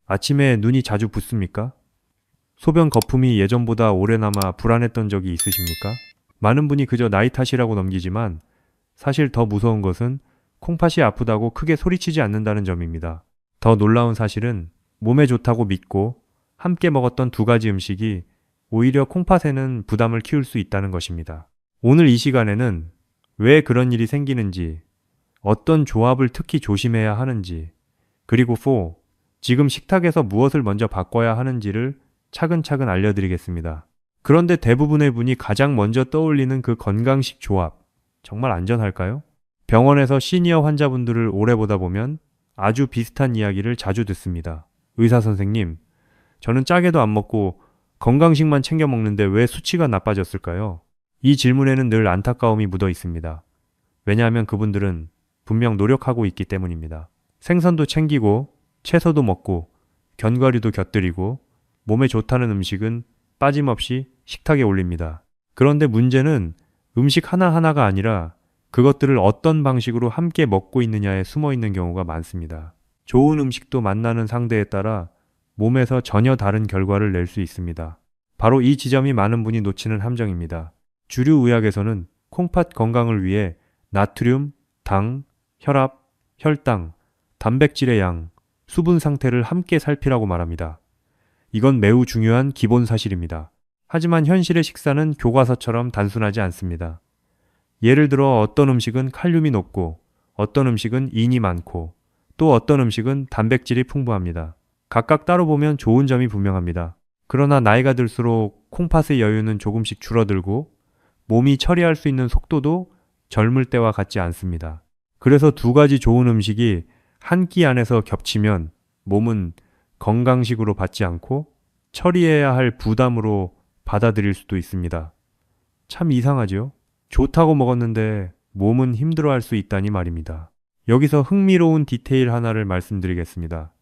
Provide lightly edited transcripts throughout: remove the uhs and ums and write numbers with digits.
아침에 눈이 자주 붓습니까? 소변 거품이 예전보다 오래 남아 불안했던 적이 있으십니까? 많은 분이 그저 나이 탓이라고 넘기지만 사실 더 무서운 것은 콩팥이 아프다고 크게 소리치지 않는다는 점입니다. 더 놀라운 사실은 몸에 좋다고 믿고 함께 먹었던 두 가지 음식이 오히려 콩팥에는 부담을 키울 수 있다는 것입니다. 오늘 이 시간에는 왜 그런 일이 생기는지, 어떤 조합을 특히 조심해야 하는지, 그리고 4. 지금 식탁에서 무엇을 먼저 바꿔야 하는지를 차근차근 알려드리겠습니다. 그런데 대부분의 분이 가장 먼저 떠올리는 그 건강식 조합, 정말 안전할까요? 병원에서 시니어 환자분들을 오래 보다 보면 아주 비슷한 이야기를 자주 듣습니다. 의사 선생님, 저는 짜게도 안 먹고 건강식만 챙겨 먹는데 왜 수치가 나빠졌을까요? 이 질문에는 늘 안타까움이 묻어 있습니다. 왜냐하면 그분들은 분명 노력하고 있기 때문입니다. 생선도 챙기고 채소도 먹고 견과류도 곁들이고 몸에 좋다는 음식은 빠짐없이 식탁에 올립니다. 그런데 문제는 음식 하나하나가 아니라 그것들을 어떤 방식으로 함께 먹고 있느냐에 숨어 있는 경우가 많습니다. 좋은 음식도 만나는 상대에 따라 몸에서 전혀 다른 결과를 낼 수 있습니다. 바로 이 지점이 많은 분이 놓치는 함정입니다. 주류 의학에서는 콩팥 건강을 위해 나트륨, 당, 혈압, 혈당, 단백질의 양, 수분 상태를 함께 살피라고 말합니다. 이건 매우 중요한 기본 사실입니다. 하지만 현실의 식사는 교과서처럼 단순하지 않습니다. 예를 들어 어떤 음식은 칼륨이 높고 어떤 음식은 인이 많고 또 어떤 음식은 단백질이 풍부합니다. 각각 따로 보면 좋은 점이 분명합니다. 그러나 나이가 들수록 콩팥의 여유는 조금씩 줄어들고 몸이 처리할 수 있는 속도도 젊을 때와 같지 않습니다. 그래서 두 가지 좋은 음식이 한 끼 안에서 겹치면 몸은 건강식으로 받지 않고 처리해야 할 부담으로 받아들일 수도 있습니다. 참 이상하죠? 좋다고 먹었는데 몸은 힘들어할 수 있다니 말입니다. 여기서 흥미로운 디테일 하나를 말씀드리겠습니다.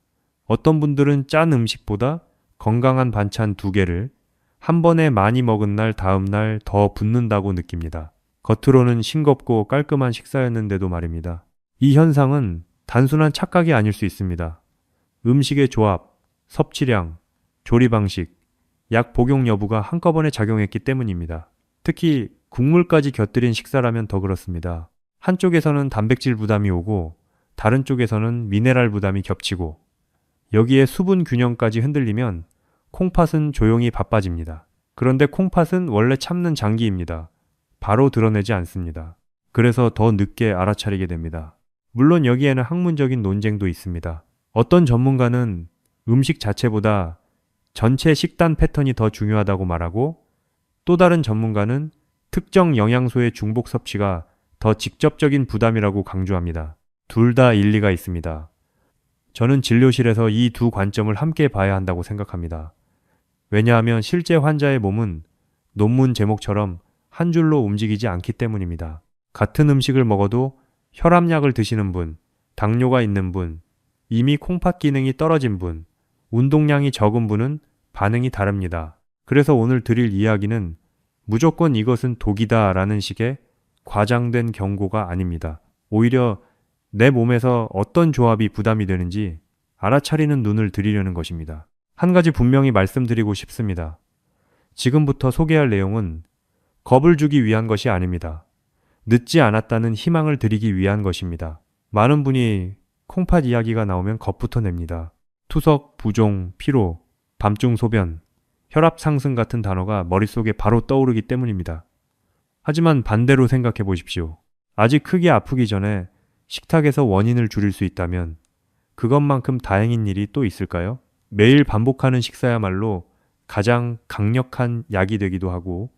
어떤 분들은 짠 음식보다 건강한 반찬 2개를 한 번에 많이 먹은 날 다음 날 더 붓는다고 느낍니다. 겉으로는 싱겁고 깔끔한 식사였는데도 말입니다. 이 현상은 단순한 착각이 아닐 수 있습니다. 음식의 조합, 섭취량, 조리 방식, 약 복용 여부가 한꺼번에 작용했기 때문입니다. 특히 국물까지 곁들인 식사라면 더 그렇습니다. 한쪽에서는 단백질 부담이 오고 다른 쪽에서는 미네랄 부담이 겹치고 여기에 수분 균형까지 흔들리면 콩팥은 조용히 바빠집니다. 그런데 콩팥은 원래 참는 장기입니다. 바로 드러내지 않습니다. 그래서 더 늦게 알아차리게 됩니다. 물론 여기에는 학문적인 논쟁도 있습니다. 어떤 전문가는 음식 자체보다 전체 식단 패턴이 더 중요하다고 말하고 또 다른 전문가는 특정 영양소의 중복 섭취가 더 직접적인 부담이라고 강조합니다. 둘 다 일리가 있습니다. 저는 진료실에서 이 두 관점을 함께 봐야 한다고 생각합니다. 왜냐하면 실제 환자의 몸은 논문 제목처럼 한 줄로 움직이지 않기 때문입니다. 같은 음식을 먹어도 혈압약을 드시는 분, 당뇨가 있는 분, 이미 콩팥 기능이 떨어진 분, 운동량이 적은 분은 반응이 다릅니다. 그래서 오늘 드릴 이야기는 무조건 이것은 독이다 라는 식의 과장된 경고가 아닙니다. 오히려 내 몸에서 어떤 조합이 부담이 되는지 알아차리는 눈을 드리려는 것입니다. 한 가지 분명히 말씀드리고 싶습니다. 지금부터 소개할 내용은 겁을 주기 위한 것이 아닙니다. 늦지 않았다는 희망을 드리기 위한 것입니다. 많은 분이 콩팥 이야기가 나오면 겁부터 냅니다. 투석, 부종, 피로, 밤중 소변, 혈압 상승 같은 단어가 머릿속에 바로 떠오르기 때문입니다. 하지만 반대로 생각해 보십시오. 아직 크게 아프기 전에 식탁에서 원인을 줄일 수 있다면 그것만큼 다행인 일이 또 있을까요? 매일 반복하는 식사야말로 가장 강력한 약이 되기도 하고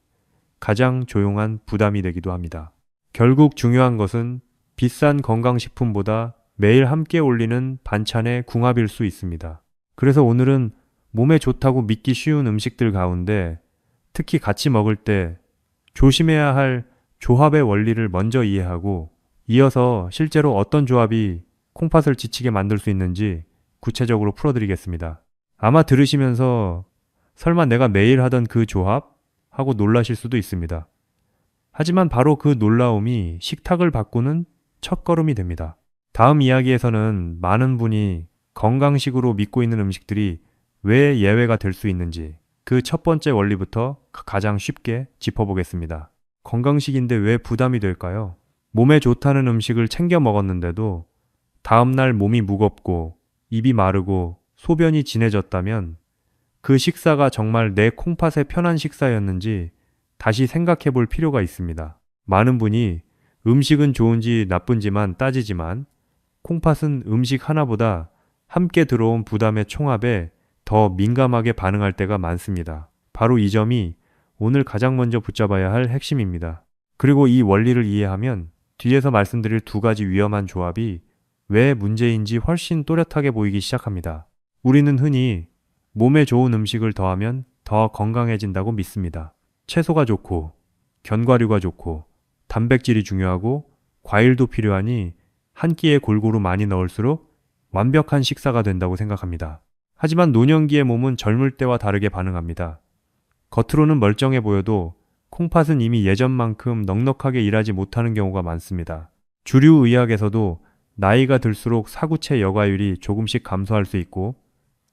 가장 조용한 부담이 되기도 합니다. 결국 중요한 것은 비싼 건강식품보다 매일 함께 올리는 반찬의 궁합일 수 있습니다. 그래서 오늘은 몸에 좋다고 믿기 쉬운 음식들 가운데 특히 같이 먹을 때 조심해야 할 조합의 원리를 먼저 이해하고 이어서 실제로 어떤 조합이 콩팥을 지치게 만들 수 있는지 구체적으로 풀어드리겠습니다. 아마 들으시면서 설마 내가 매일 하던 그 조합? 하고 놀라실 수도 있습니다. 하지만 바로 그 놀라움이 식탁을 바꾸는 첫걸음이 됩니다. 다음 이야기에서는 많은 분이 건강식으로 믿고 있는 음식들이 왜 예외가 될 수 있는지 그 첫 번째 원리부터 가장 쉽게 짚어보겠습니다. 건강식인데 왜 부담이 될까요? 몸에 좋다는 음식을 챙겨 먹었는데도 다음날 몸이 무겁고 입이 마르고 소변이 진해졌다면 그 식사가 정말 내 콩팥에 편한 식사였는지 다시 생각해 볼 필요가 있습니다. 많은 분이 음식은 좋은지 나쁜지만 따지지만 콩팥은 음식 하나보다 함께 들어온 부담의 총합에 더 민감하게 반응할 때가 많습니다. 바로 이 점이 오늘 가장 먼저 붙잡아야 할 핵심입니다. 그리고 이 원리를 이해하면 뒤에서 말씀드릴 두 가지 위험한 조합이 왜 문제인지 훨씬 또렷하게 보이기 시작합니다. 우리는 흔히 몸에 좋은 음식을 더하면 더 건강해진다고 믿습니다. 채소가 좋고, 견과류가 좋고, 단백질이 중요하고, 과일도 필요하니 한 끼에 골고루 많이 넣을수록 완벽한 식사가 된다고 생각합니다. 하지만 노년기의 몸은 젊을 때와 다르게 반응합니다. 겉으로는 멀쩡해 보여도 콩팥은 이미 예전만큼 넉넉하게 일하지 못하는 경우가 많습니다. 주류 의학에서도 나이가 들수록 사구체 여과율이 조금씩 감소할 수 있고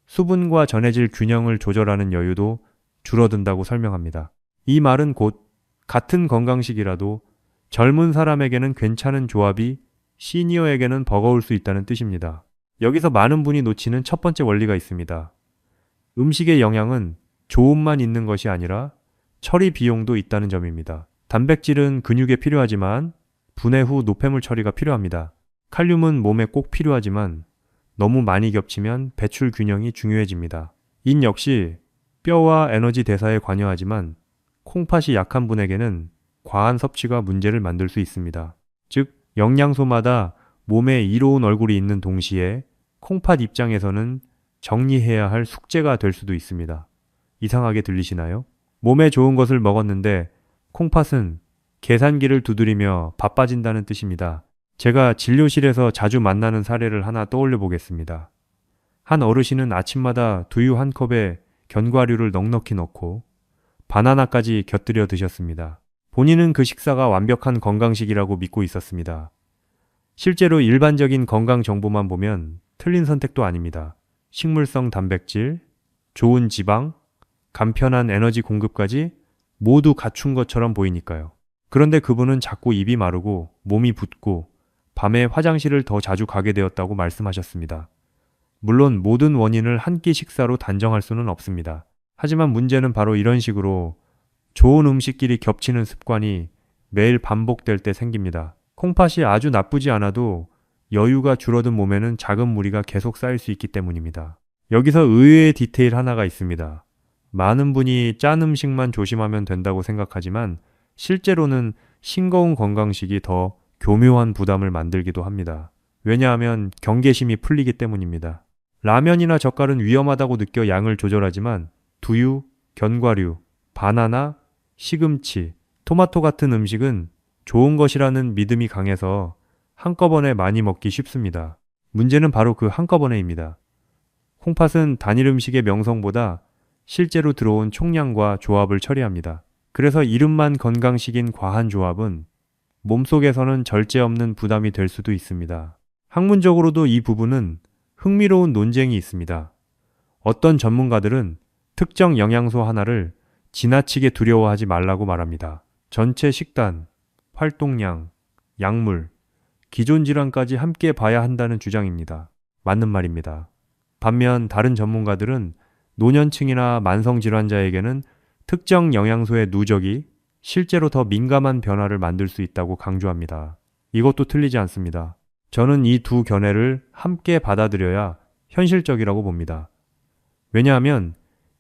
수분과 전해질 균형을 조절하는 여유도 줄어든다고 설명합니다. 이 말은 곧 같은 건강식이라도 젊은 사람에게는 괜찮은 조합이 시니어에게는 버거울 수 있다는 뜻입니다. 여기서 많은 분이 놓치는 첫 번째 원리가 있습니다. 음식의 영양은 좋음만 있는 것이 아니라 처리 비용도 있다는 점입니다. 단백질은 근육에 필요하지만 분해 후 노폐물 처리가 필요합니다. 칼륨은 몸에 꼭 필요하지만 너무 많이 겹치면 배출 균형이 중요해집니다. 인 역시 뼈와 에너지 대사에 관여하지만 콩팥이 약한 분에게는 과한 섭취가 문제를 만들 수 있습니다. 즉, 영양소마다 몸에 이로운 얼굴이 있는 동시에 콩팥 입장에서는 정리해야 할 숙제가 될 수도 있습니다. 이상하게 들리시나요? 몸에 좋은 것을 먹었는데 콩팥은 계산기를 두드리며 바빠진다는 뜻입니다. 제가 진료실에서 자주 만나는 사례를 하나 떠올려 보겠습니다. 한 어르신은 아침마다 두유 한 컵에 견과류를 넉넉히 넣고 바나나까지 곁들여 드셨습니다. 본인은 그 식사가 완벽한 건강식이라고 믿고 있었습니다. 실제로 일반적인 건강 정보만 보면 틀린 선택도 아닙니다. 식물성 단백질, 좋은 지방, 간편한 에너지 공급까지 모두 갖춘 것처럼 보이니까요. 그런데 그분은 자꾸 입이 마르고 몸이 붓고 밤에 화장실을 더 자주 가게 되었다고 말씀하셨습니다. 물론 모든 원인을 한 끼 식사로 단정할 수는 없습니다. 하지만 문제는 바로 이런 식으로 좋은 음식끼리 겹치는 습관이 매일 반복될 때 생깁니다. 콩팥이 아주 나쁘지 않아도 여유가 줄어든 몸에는 작은 무리가 계속 쌓일 수 있기 때문입니다. 여기서 의외의 디테일 하나가 있습니다. 많은 분이 짠 음식만 조심하면 된다고 생각하지만 실제로는 싱거운 건강식이 더 교묘한 부담을 만들기도 합니다. 왜냐하면 경계심이 풀리기 때문입니다. 라면이나 젓갈은 위험하다고 느껴 양을 조절하지만 두유, 견과류, 바나나, 시금치, 토마토 같은 음식은 좋은 것이라는 믿음이 강해서 한꺼번에 많이 먹기 쉽습니다. 문제는 바로 그 한꺼번에입니다. 콩팥은 단일 음식의 명성보다 실제로 들어온 총량과 조합을 처리합니다. 그래서 이름만 건강식인 과한 조합은 몸속에서는 절제 없는 부담이 될 수도 있습니다. 학문적으로도 이 부분은 흥미로운 논쟁이 있습니다. 어떤 전문가들은 특정 영양소 하나를 지나치게 두려워하지 말라고 말합니다. 전체 식단, 활동량, 약물, 기존 질환까지 함께 봐야 한다는 주장입니다. 맞는 말입니다. 반면 다른 전문가들은 노년층이나 만성질환자에게는 특정 영양소의 누적이 실제로 더 민감한 변화를 만들 수 있다고 강조합니다. 이것도 틀리지 않습니다. 저는 이 두 견해를 함께 받아들여야 현실적이라고 봅니다. 왜냐하면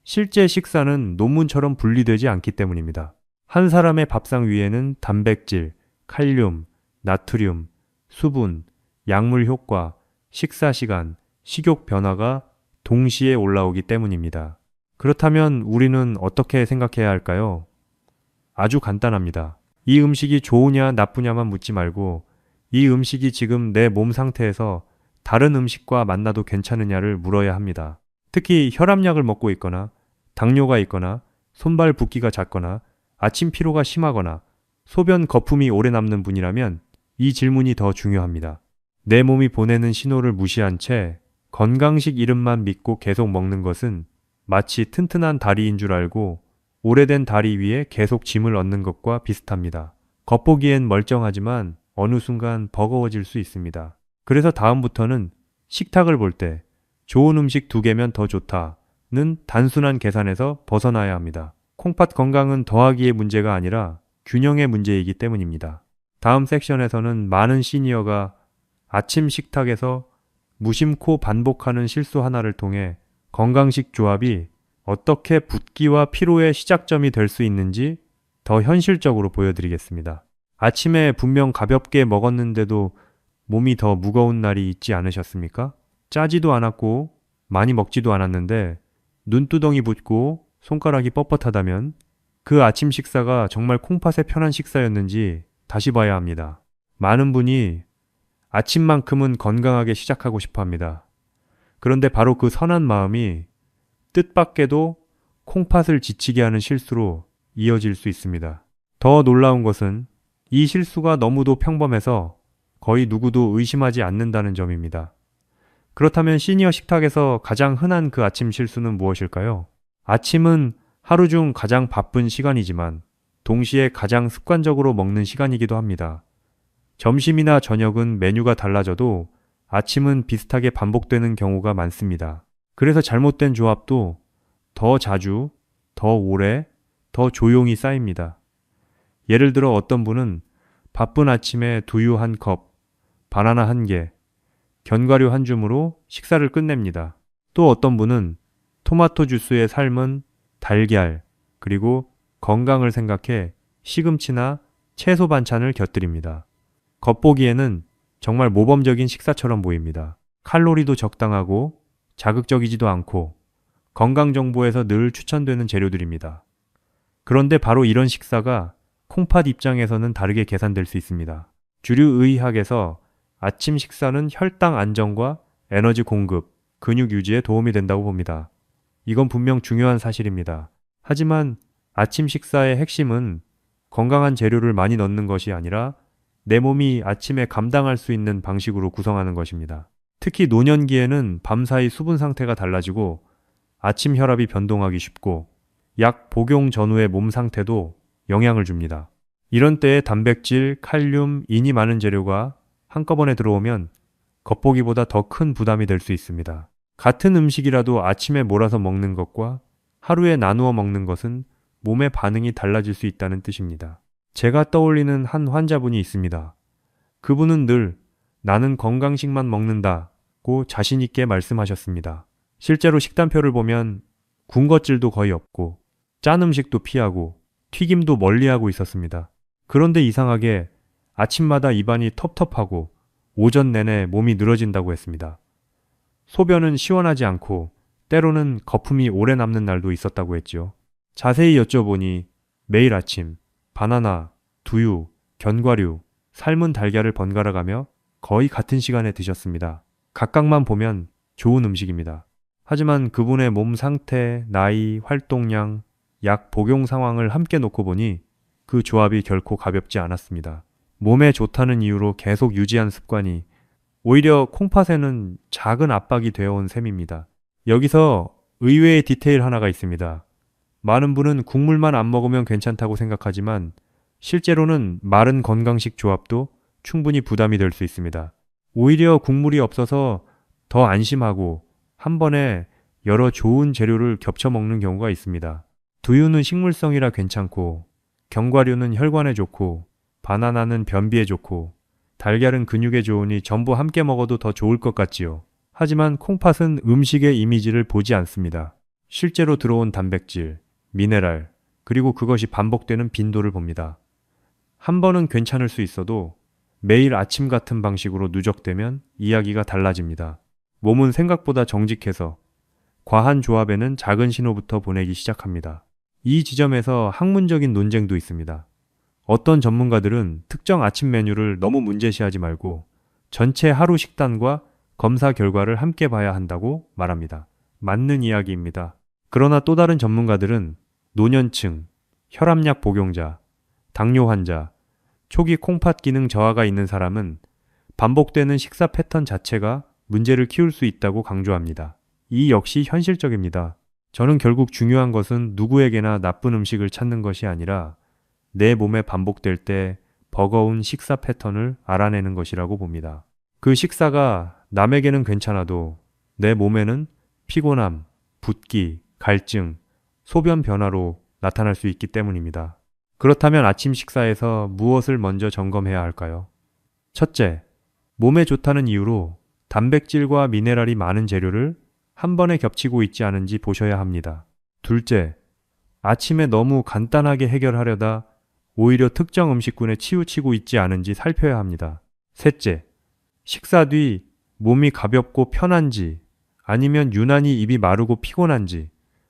실제 식사는 논문처럼 분리되지 않기 때문입니다. 한 사람의 밥상 위에는 단백질, 칼륨, 나트륨, 수분, 약물 효과, 식사 시간, 식욕 변화가 동시에 올라오기 때문입니다. 그렇다면 우리는 어떻게 생각해야 할까요? 아주 간단합니다. 이 음식이 좋으냐 나쁘냐만 묻지 말고 이 음식이 지금 내 몸 상태에서 다른 음식과 만나도 괜찮으냐를 물어야 합니다. 특히 혈압약을 먹고 있거나 당뇨가 있거나 손발 붓기가 잦거나 아침 피로가 심하거나 소변 거품이 오래 남는 분이라면 이 질문이 더 중요합니다. 내 몸이 보내는 신호를 무시한 채 건강식 이름만 믿고 계속 먹는 것은 마치 튼튼한 다리인 줄 알고 오래된 다리 위에 계속 짐을 얻는 것과 비슷합니다. 겉보기엔 멀쩡하지만 어느 순간 버거워질 수 있습니다. 그래서 다음부터는 식탁을 볼 때 좋은 음식 2개면 더 좋다는 단순한 계산에서 벗어나야 합니다. 콩팥 건강은 더하기의 문제가 아니라 균형의 문제이기 때문입니다. 다음 섹션에서는 많은 시니어가 아침 식탁에서 무심코 반복하는 실수 하나를 통해 건강식 조합이 어떻게 붓기와 피로의 시작점이 될 수 있는지 더 현실적으로 보여드리겠습니다. 아침에 분명 가볍게 먹었는데도 몸이 더 무거운 날이 있지 않으셨습니까? 짜지도 않았고 많이 먹지도 않았는데 눈두덩이 붓고 손가락이 뻣뻣하다면 그 아침 식사가 정말 콩팥에 편한 식사였는지 다시 봐야 합니다. 많은 분이 아침만큼은 건강하게 시작하고 싶어 합니다. 그런데 바로 그 선한 마음이 뜻밖에도 콩팥을 지치게 하는 실수로 이어질 수 있습니다. 더 놀라운 것은 이 실수가 너무도 평범해서 거의 누구도 의심하지 않는다는 점입니다. 그렇다면 시니어 식탁에서 가장 흔한 그 아침 실수는 무엇일까요? 아침은 하루 중 가장 바쁜 시간이지만 동시에 가장 습관적으로 먹는 시간이기도 합니다. 점심이나 저녁은 메뉴가 달라져도 아침은 비슷하게 반복되는 경우가 많습니다. 그래서 잘못된 조합도 더 자주, 더 오래, 더 조용히 쌓입니다. 예를 들어 어떤 분은 바쁜 아침에 두유 1컵, 바나나 1개, 견과류 1줌으로 식사를 끝냅니다. 또 어떤 분은 토마토 주스에 삶은 달걀, 그리고 건강을 생각해 시금치나 채소 반찬을 곁들입니다. 겉보기에는 정말 모범적인 식사처럼 보입니다. 칼로리도 적당하고 자극적이지도 않고 건강 정보에서 늘 추천되는 재료들입니다. 그런데 바로 이런 식사가 콩팥 입장에서는 다르게 계산될 수 있습니다. 주류 의학에서 아침 식사는 혈당 안정과 에너지 공급, 근육 유지에 도움이 된다고 봅니다. 이건 분명 중요한 사실입니다. 하지만 아침 식사의 핵심은 건강한 재료를 많이 넣는 것이 아니라 내 몸이 아침에 감당할 수 있는 방식으로 구성하는 것입니다. 특히 노년기에는 밤사이 수분 상태가 달라지고 아침 혈압이 변동하기 쉽고 약 복용 전후의 몸 상태도 영향을 줍니다. 이런 때에 단백질, 칼륨, 인이 많은 재료가 한꺼번에 들어오면 겉보기보다 더 큰 부담이 될 수 있습니다. 같은 음식이라도 아침에 몰아서 먹는 것과 하루에 나누어 먹는 것은 몸의 반응이 달라질 수 있다는 뜻입니다. 제가 떠올리는 한 환자분이 있습니다. 그분은 늘 나는 건강식만 먹는다고 자신 있게 말씀하셨습니다. 실제로 식단표를 보면 군것질도 거의 없고 짠 음식도 피하고 튀김도 멀리하고 있었습니다. 그런데 이상하게 아침마다 입안이 텁텁하고 오전 내내 몸이 늘어진다고 했습니다. 소변은 시원하지 않고 때로는 거품이 오래 남는 날도 있었다고 했죠. 자세히 여쭤보니 매일 아침 바나나, 두유, 견과류, 삶은 달걀을 번갈아 가며 거의 같은 시간에 드셨습니다. 각각만 보면 좋은 음식입니다. 하지만 그분의 몸 상태, 나이, 활동량, 약 복용 상황을 함께 놓고 보니 그 조합이 결코 가볍지 않았습니다. 몸에 좋다는 이유로 계속 유지한 습관이 오히려 콩팥에는 작은 압박이 되어온 셈입니다. 여기서 의외의 디테일 하나가 있습니다. 많은 분은 국물만 안 먹으면 괜찮다고 생각하지만 실제로는 마른 건강식 조합도 충분히 부담이 될 수 있습니다. 오히려 국물이 없어서 더 안심하고 한 번에 여러 좋은 재료를 겹쳐 먹는 경우가 있습니다. 두유는 식물성이라 괜찮고 견과류는 혈관에 좋고 바나나는 변비에 좋고 달걀은 근육에 좋으니 전부 함께 먹어도 더 좋을 것 같지요. 하지만 콩팥은 음식의 이미지를 보지 않습니다. 실제로 들어온 단백질, 미네랄, 그리고 그것이 반복되는 빈도를 봅니다. 한 번은 괜찮을 수 있어도 매일 아침 같은 방식으로 누적되면 이야기가 달라집니다. 몸은 생각보다 정직해서 과한 조합에는 작은 신호부터 보내기 시작합니다. 이 지점에서 학문적인 논쟁도 있습니다. 어떤 전문가들은 특정 아침 메뉴를 너무 문제시하지 말고 전체 하루 식단과 검사 결과를 함께 봐야 한다고 말합니다. 맞는 이야기입니다. 그러나 또 다른 전문가들은 노년층, 혈압약 복용자, 당뇨 환자, 초기 콩팥 기능 저하가 있는 사람은 반복되는 식사 패턴 자체가 문제를 키울 수 있다고 강조합니다. 이 역시 현실적입니다. 저는 결국 중요한 것은 누구에게나 나쁜 음식을 찾는 것이 아니라 내 몸에 반복될 때 버거운 식사 패턴을 알아내는 것이라고 봅니다. 그 식사가 남에게는 괜찮아도 내 몸에는 피곤함, 붓기, 갈증, 소변 변화로 나타날 수 있기 때문입니다. 그렇다면 아침 식사에서 무엇을 먼저 점검해야 할까요? 첫째, 몸에 좋다는 이유로 단백질과 미네랄이 많은 재료를 한 번에 겹치고 있지 않은지 보셔야 합니다. 둘째, 아침에 너무 간단하게 해결하려다 오히려 특정 음식군에 치우치고 있지 않은지 살펴야 합니다. 셋째, 식사 뒤 몸이 가볍고 편한지 아니면 유난히 입이 마르고 피곤한지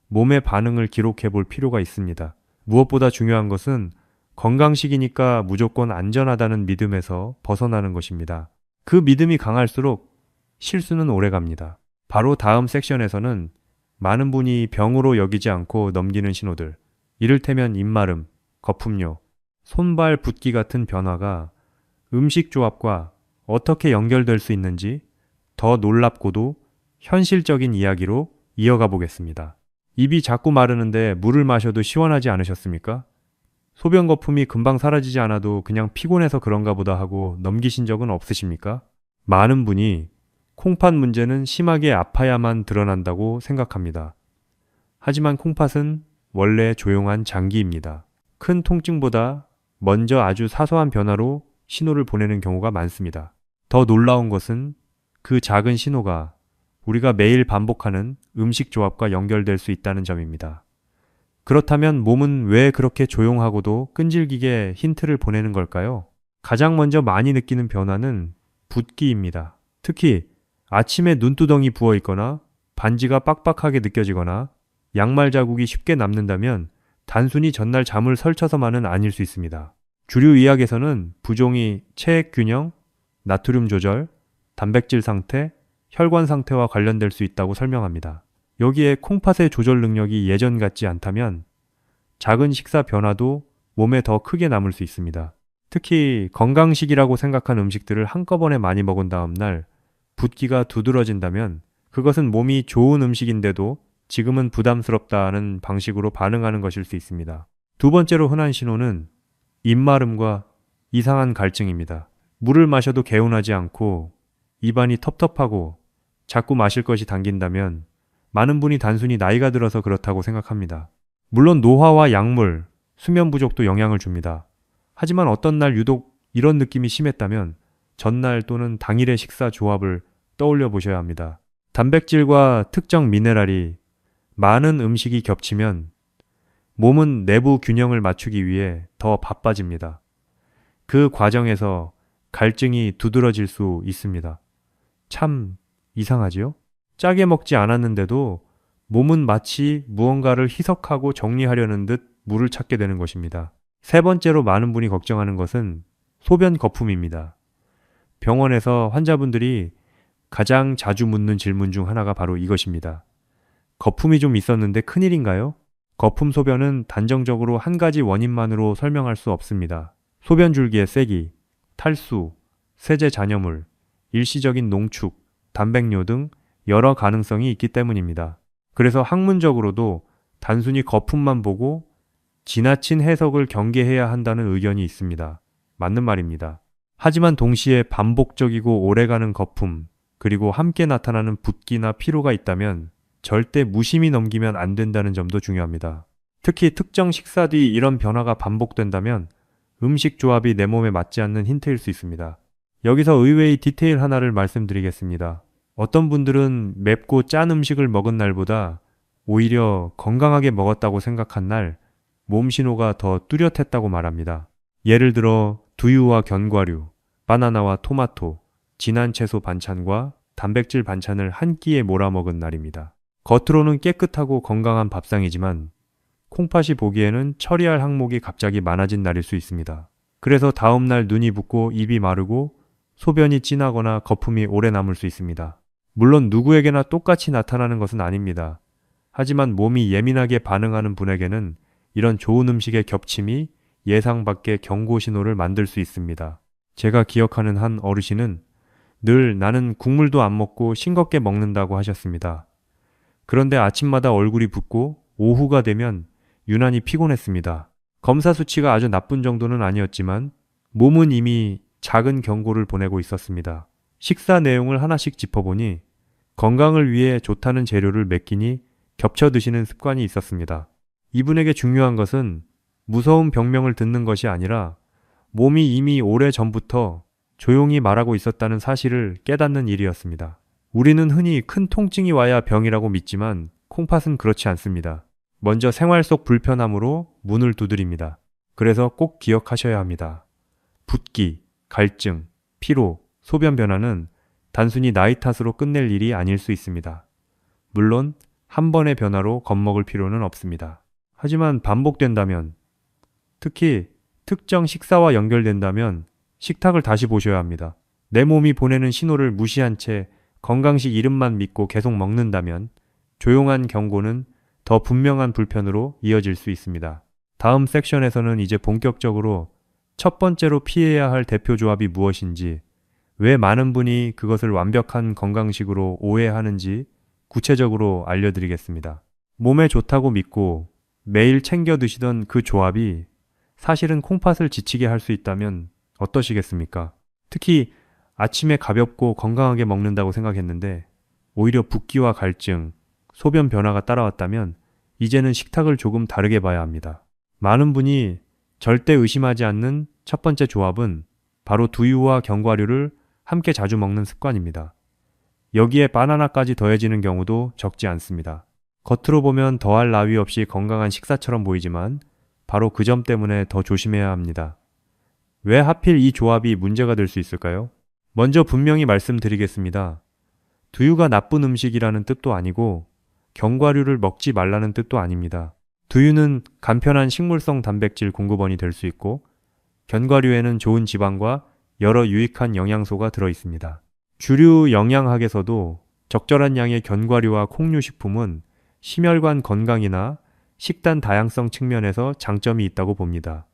몸의 반응을 기록해 볼 필요가 있습니다. 무엇보다 중요한 것은 건강식이니까 무조건 안전하다는 믿음에서 벗어나는 것입니다. 그 믿음이 강할수록 실수는 오래 갑니다. 바로 다음 섹션에서는 많은 분이 병으로 여기지 않고 넘기는 신호들, 이를테면 입마름, 거품료, 손발 붓기 같은 변화가 음식 조합과 어떻게 연결될 수 있는지 더 놀랍고도 현실적인 이야기로 이어가 보겠습니다. 입이 자꾸 마르는데 물을 마셔도 시원하지 않으셨습니까? 소변 거품이 금방 사라지지 않아도 그냥 피곤해서 그런가 보다 하고 넘기신 적은 없으십니까? 많은 분이 콩팥 문제는 심하게 아파야만 드러난다고 생각합니다. 하지만 콩팥은 원래 조용한 장기입니다. 큰 통증보다 먼저 아주 사소한 변화로 신호를 보내는 경우가 많습니다. 더 놀라운 것은 그 작은 신호가 우리가 매일 반복하는 음식 조합과 연결될 수 있다는 점입니다. 그렇다면 몸은 왜 그렇게 조용하고도 끈질기게 힌트를 보내는 걸까요? 가장 먼저 많이 느끼는 변화는 붓기입니다. 특히 아침에 눈두덩이 부어 있거나 반지가 빡빡하게 느껴지거나 양말 자국이 쉽게 남는다면 단순히 전날 잠을 설쳐서만은 아닐 수 있습니다. 주류 의학에서는 부종이 체액 균형, 나트륨 조절, 단백질 상태, 혈관 상태와 관련될 수 있다고 설명합니다. 여기에 콩팥의 조절 능력이 예전 같지 않다면 작은 식사 변화도 몸에 더 크게 남을 수 있습니다. 특히 건강식이라고 생각한 음식들을 한꺼번에 많이 먹은 다음 날 붓기가 두드러진다면 그것은 몸이 좋은 음식인데도 지금은 부담스럽다는 방식으로 반응하는 것일 수 있습니다. 두 번째로 흔한 신호는 입마름과 이상한 갈증입니다. 물을 마셔도 개운하지 않고 입안이 텁텁하고 자꾸 마실 것이 당긴다면 많은 분이 단순히 나이가 들어서 그렇다고 생각합니다. 물론 노화와 약물, 수면 부족도 영향을 줍니다. 하지만 어떤 날 유독 이런 느낌이 심했다면 전날 또는 당일의 식사 조합을 떠올려 보셔야 합니다. 단백질과 특정 미네랄이 많은 음식이 겹치면 몸은 내부 균형을 맞추기 위해 더 바빠집니다. 그 과정에서 갈증이 두드러질 수 있습니다. 참 이상하지요? 짜게 먹지 않았는데도 몸은 마치 무언가를 희석하고 정리하려는 듯 물을 찾게 되는 것입니다. 세 번째로 많은 분이 걱정하는 것은 소변 거품입니다. 병원에서 환자분들이 가장 자주 묻는 질문 중 하나가 바로 이것입니다. 거품이 좀 있었는데 큰일인가요? 거품 소변은 단정적으로 한 가지 원인만으로 설명할 수 없습니다. 소변 줄기의 세기, 탈수, 세제 잔여물, 일시적인 농축, 단백뇨 등 여러 가능성이 있기 때문입니다. 그래서 학문적으로도 단순히 거품만 보고 지나친 해석을 경계해야 한다는 의견이 있습니다. 맞는 말입니다. 하지만 동시에 반복적이고 오래가는 거품, 그리고 함께 나타나는 붓기나 피로가 있다면 절대 무심히 넘기면 안 된다는 점도 중요합니다. 특히 특정 식사 뒤 이런 변화가 반복된다면 음식 조합이 내 몸에 맞지 않는 힌트일 수 있습니다. 여기서 의외의 디테일 하나를 말씀드리겠습니다. 어떤 분들은 맵고 짠 음식을 먹은 날보다 오히려 건강하게 먹었다고 생각한 날 몸 신호가 더 뚜렷했다고 말합니다. 예를 들어 두유와 견과류, 바나나와 토마토, 진한 채소 반찬과 단백질 반찬을 한 끼에 몰아먹은 날입니다. 겉으로는 깨끗하고 건강한 밥상이지만 콩팥이 보기에는 처리할 항목이 갑자기 많아진 날일 수 있습니다. 그래서 다음날 눈이 붓고 입이 마르고 소변이 진하거나 거품이 오래 남을 수 있습니다. 물론 누구에게나 똑같이 나타나는 것은 아닙니다. 하지만 몸이 예민하게 반응하는 분에게는 이런 좋은 음식의 겹침이 예상 밖의 경고 신호를 만들 수 있습니다. 제가 기억하는 한 어르신은 늘 나는 국물도 안 먹고 싱겁게 먹는다고 하셨습니다. 그런데 아침마다 얼굴이 붓고 오후가 되면 유난히 피곤했습니다. 검사 수치가 아주 나쁜 정도는 아니었지만 몸은 이미 작은 경고를 보내고 있었습니다. 식사 내용을 하나씩 짚어보니 건강을 위해 좋다는 재료를 몇 끼니 겹쳐 드시는 습관이 있었습니다. 이분에게 중요한 것은 무서운 병명을 듣는 것이 아니라 몸이 이미 오래 전부터 조용히 말하고 있었다는 사실을 깨닫는 일이었습니다. 우리는 흔히 큰 통증이 와야 병이라고 믿지만 콩팥은 그렇지 않습니다. 먼저 생활 속 불편함으로 문을 두드립니다. 그래서 꼭 기억하셔야 합니다. 붓기, 갈증, 피로, 소변 변화는 단순히 나이 탓으로 끝낼 일이 아닐 수 있습니다. 물론 한 번의 변화로 겁먹을 필요는 없습니다. 하지만 반복된다면, 특히 특정 식사와 연결된다면 식탁을 다시 보셔야 합니다. 내 몸이 보내는 신호를 무시한 채 건강식 이름만 믿고 계속 먹는다면 조용한 경고는 더 분명한 불편으로 이어질 수 있습니다. 다음 섹션에서는 이제 본격적으로 첫 번째로 피해야 할 대표 조합이 무엇인지, 왜 많은 분이 그것을 완벽한 건강식으로 오해하는지 구체적으로 알려드리겠습니다. 몸에 좋다고 믿고 매일 챙겨 드시던 그 조합이 사실은 콩팥을 지치게 할 수 있다면 어떠시겠습니까? 특히 아침에 가볍고 건강하게 먹는다고 생각했는데 오히려 붓기와 갈증, 소변 변화가 따라왔다면 이제는 식탁을 조금 다르게 봐야 합니다. 많은 분이 절대 의심하지 않는 첫 번째 조합은 바로 두유와 견과류를 함께 자주 먹는 습관입니다. 여기에 바나나까지 더해지는 경우도 적지 않습니다. 겉으로 보면 더할 나위 없이 건강한 식사처럼 보이지만 바로 그 점 때문에 더 조심해야 합니다. 왜 하필 이 조합이 문제가 될 수 있을까요? 먼저 분명히 말씀드리겠습니다. 두유가 나쁜 음식이라는 뜻도 아니고 견과류를 먹지 말라는 뜻도 아닙니다. 두유는 간편한 식물성 단백질 공급원이 될 수 있고 견과류에는 좋은 지방과 여러 유익한 영양소가 들어 있습니다. 주류 영양학에서도 적절한 양의 견과류와 콩류 식품은 심혈관 건강이나 식단 다양성 측면에서 장점이 있다고 봅니다.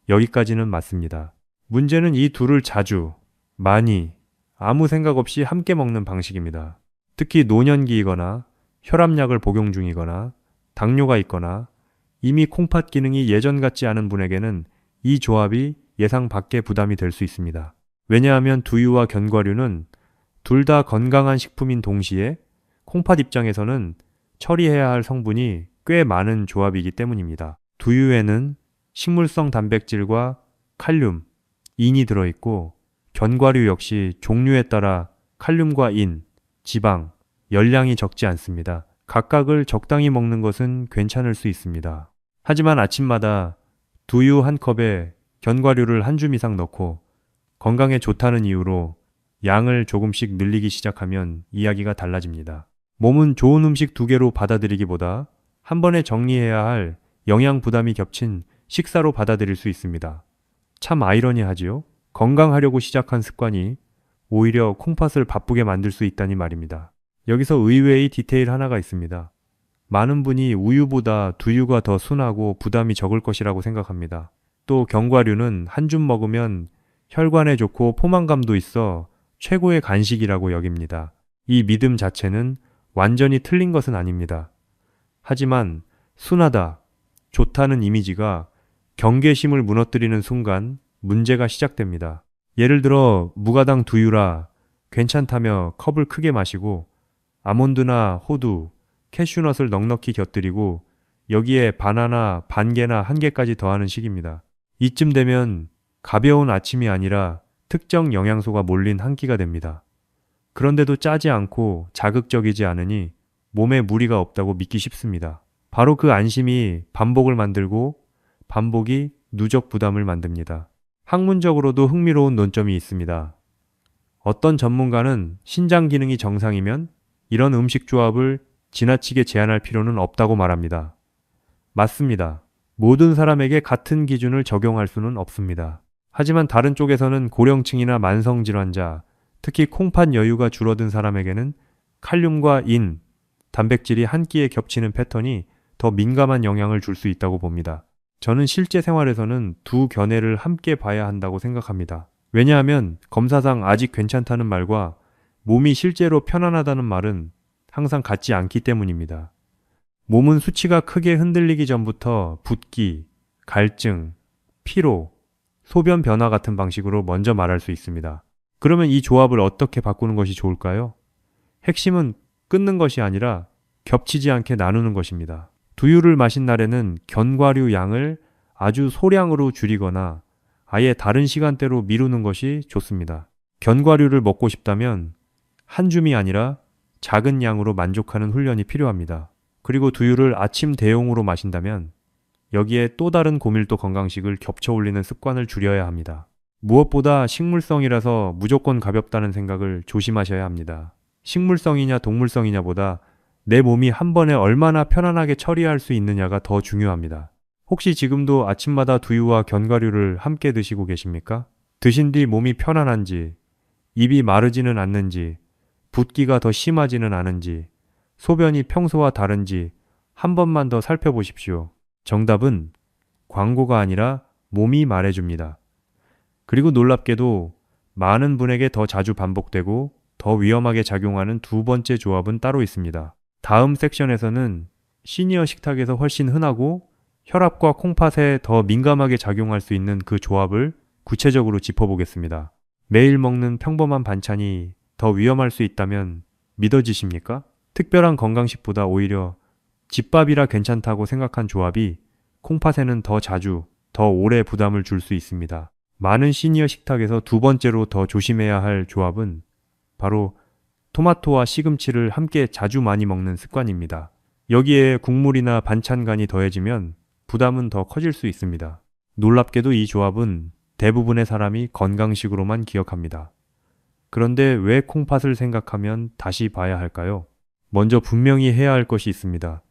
여기까지는 맞습니다. 문제는 이 둘을 자주, 많이, 아무 생각 없이 함께 먹는 방식입니다. 특히 노년기이거나 혈압약을 복용 중이거나 당뇨가 있거나 이미 콩팥 기능이 예전 같지 않은 분에게는 이 조합이 예상 밖의 부담이 될 수 있습니다. 왜냐하면 두유와 견과류는 둘 다 건강한 식품인 동시에 콩팥 입장에서는 처리해야 할 성분이 꽤 많은 조합이기 때문입니다. 두유에는 식물성 단백질과 칼륨, 인이 들어있고 견과류 역시 종류에 따라 칼륨과 인, 지방, 열량이 적지 않습니다. 각각을 적당히 먹는 것은 괜찮을 수 있습니다. 하지만 아침마다 두유 한 컵에 견과류를 한 줌 이상 넣고 건강에 좋다는 이유로 양을 조금씩 늘리기 시작하면 이야기가 달라집니다. 몸은 좋은 음식 두 개로 받아들이기보다 한 번에 정리해야 할 영양 부담이 겹친 식사로 받아들일 수 있습니다. 참 아이러니하지요? 건강하려고 시작한 습관이 오히려 콩팥을 바쁘게 만들 수 있다니 말입니다. 여기서 의외의 디테일 하나가 있습니다. 많은 분이 우유보다 두유가 더 순하고 부담이 적을 것이라고 생각합니다. 또 견과류는 한 줌 먹으면 혈관에 좋고 포만감도 있어 최고의 간식이라고 여깁니다. 이 믿음 자체는 완전히 틀린 것은 아닙니다. 하지만 순하다, 좋다는 이미지가 경계심을 무너뜨리는 순간 문제가 시작됩니다. 예를 들어 무가당 두유라 괜찮다며 컵을 크게 마시고 아몬드나 호두, 캐슈넛을 넉넉히 곁들이고 여기에 바나나 반 개나 한 개까지 더하는 식입니다. 이쯤 되면 가벼운 아침이 아니라 특정 영양소가 몰린 한 끼가 됩니다. 그런데도 짜지 않고 자극적이지 않으니 몸에 무리가 없다고 믿기 쉽습니다. 바로 그 안심이 반복을 만들고 반복이 누적 부담을 만듭니다. 학문적으로도 흥미로운 논점이 있습니다. 어떤 전문가는 신장 기능이 정상이면 이런 음식 조합을 지나치게 제한할 필요는 없다고 말합니다. 맞습니다. 모든 사람에게 같은 기준을 적용할 수는 없습니다. 하지만 다른 쪽에서는 고령층이나 만성질환자, 특히 콩팥 여유가 줄어든 사람에게는 칼륨과 인, 단백질이 한 끼에 겹치는 패턴이 더 민감한 영향을 줄 수 있다고 봅니다. 저는 실제 생활에서는 두 견해를 함께 봐야 한다고 생각합니다. 왜냐하면 검사상 아직 괜찮다는 말과 몸이 실제로 편안하다는 말은 항상 같지 않기 때문입니다. 몸은 수치가 크게 흔들리기 전부터 붓기, 갈증, 피로, 소변 변화 같은 방식으로 먼저 말할 수 있습니다. 그러면 이 조합을 어떻게 바꾸는 것이 좋을까요? 핵심은 끊는 것이 아니라 겹치지 않게 나누는 것입니다. 두유를 마신 날에는 견과류 양을 아주 소량으로 줄이거나 아예 다른 시간대로 미루는 것이 좋습니다. 견과류를 먹고 싶다면 한 줌이 아니라 작은 양으로 만족하는 훈련이 필요합니다. 그리고 두유를 아침 대용으로 마신다면 여기에 또 다른 고밀도 건강식을 겹쳐 올리는 습관을 줄여야 합니다. 무엇보다 식물성이라서 무조건 가볍다는 생각을 조심하셔야 합니다. 식물성이냐 동물성이냐보다 내 몸이 한 번에 얼마나 편안하게 처리할 수 있느냐가 더 중요합니다. 혹시 지금도 아침마다 두유와 견과류를 함께 드시고 계십니까? 드신 뒤 몸이 편안한지, 입이 마르지는 않는지, 붓기가 더 심하지는 않은지, 소변이 평소와 다른지 한 번만 더 살펴보십시오. 정답은 광고가 아니라 몸이 말해줍니다. 그리고 놀랍게도 많은 분에게 더 자주 반복되고 더 위험하게 작용하는 두 번째 조합은 따로 있습니다. 다음 섹션에서는 시니어 식탁에서 훨씬 흔하고 혈압과 콩팥에 더 민감하게 작용할 수 있는 그 조합을 구체적으로 짚어보겠습니다. 매일 먹는 평범한 반찬이 더 위험할 수 있다면 믿어지십니까? 특별한 건강식보다 오히려 집밥이라 괜찮다고 생각한 조합이 콩팥에는 더 자주, 더 오래 부담을 줄 수 있습니다. 많은 시니어 식탁에서 두 번째로 더 조심해야 할 조합은 바로 토마토와 시금치를 함께 자주 많이 먹는 습관입니다. 여기에 국물이나 반찬간이 더해지면 부담은 더 커질 수 있습니다. 놀랍게도 이 조합은 대부분의 사람이 건강식으로만 기억합니다. 그런데 왜 콩팥을 생각하면 다시 봐야 할까요? 먼저 분명히 해야 할 것이 있습니다.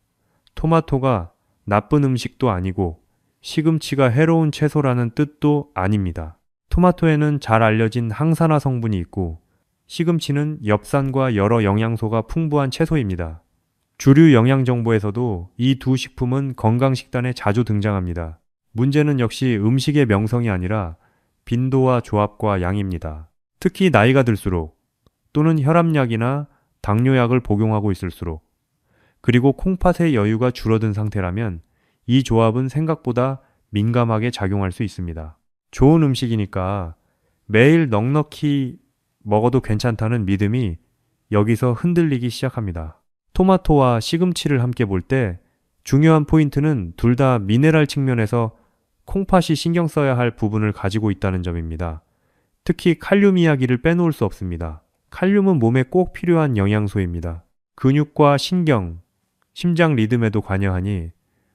토마토가 나쁜 음식도 아니고 시금치가 해로운 채소라는 뜻도 아닙니다. 토마토에는 잘 알려진 항산화 성분이 있고 시금치는 엽산과 여러 영양소가 풍부한 채소입니다. 주류 영양 정보에서도 이 두 식품은 건강식단에 자주 등장합니다. 문제는 역시 음식의 명성이 아니라 빈도와 조합과 양입니다. 특히 나이가 들수록 또는 혈압약이나 당뇨약을 복용하고 있을수록 그리고 콩팥의 여유가 줄어든 상태라면 이 조합은 생각보다 민감하게 작용할 수 있습니다. 좋은 음식이니까 매일 넉넉히 먹어도 괜찮다는 믿음이 여기서 흔들리기 시작합니다. 토마토와 시금치를 함께 볼 때 중요한 포인트는 둘 다 미네랄 측면에서 콩팥이 신경 써야 할 부분을 가지고 있다는 점입니다. 특히 칼륨 이야기를 빼놓을 수 없습니다. 칼륨은 몸에 꼭 필요한 영양소입니다. 근육과 신경, 심장 리듬에도 관여하니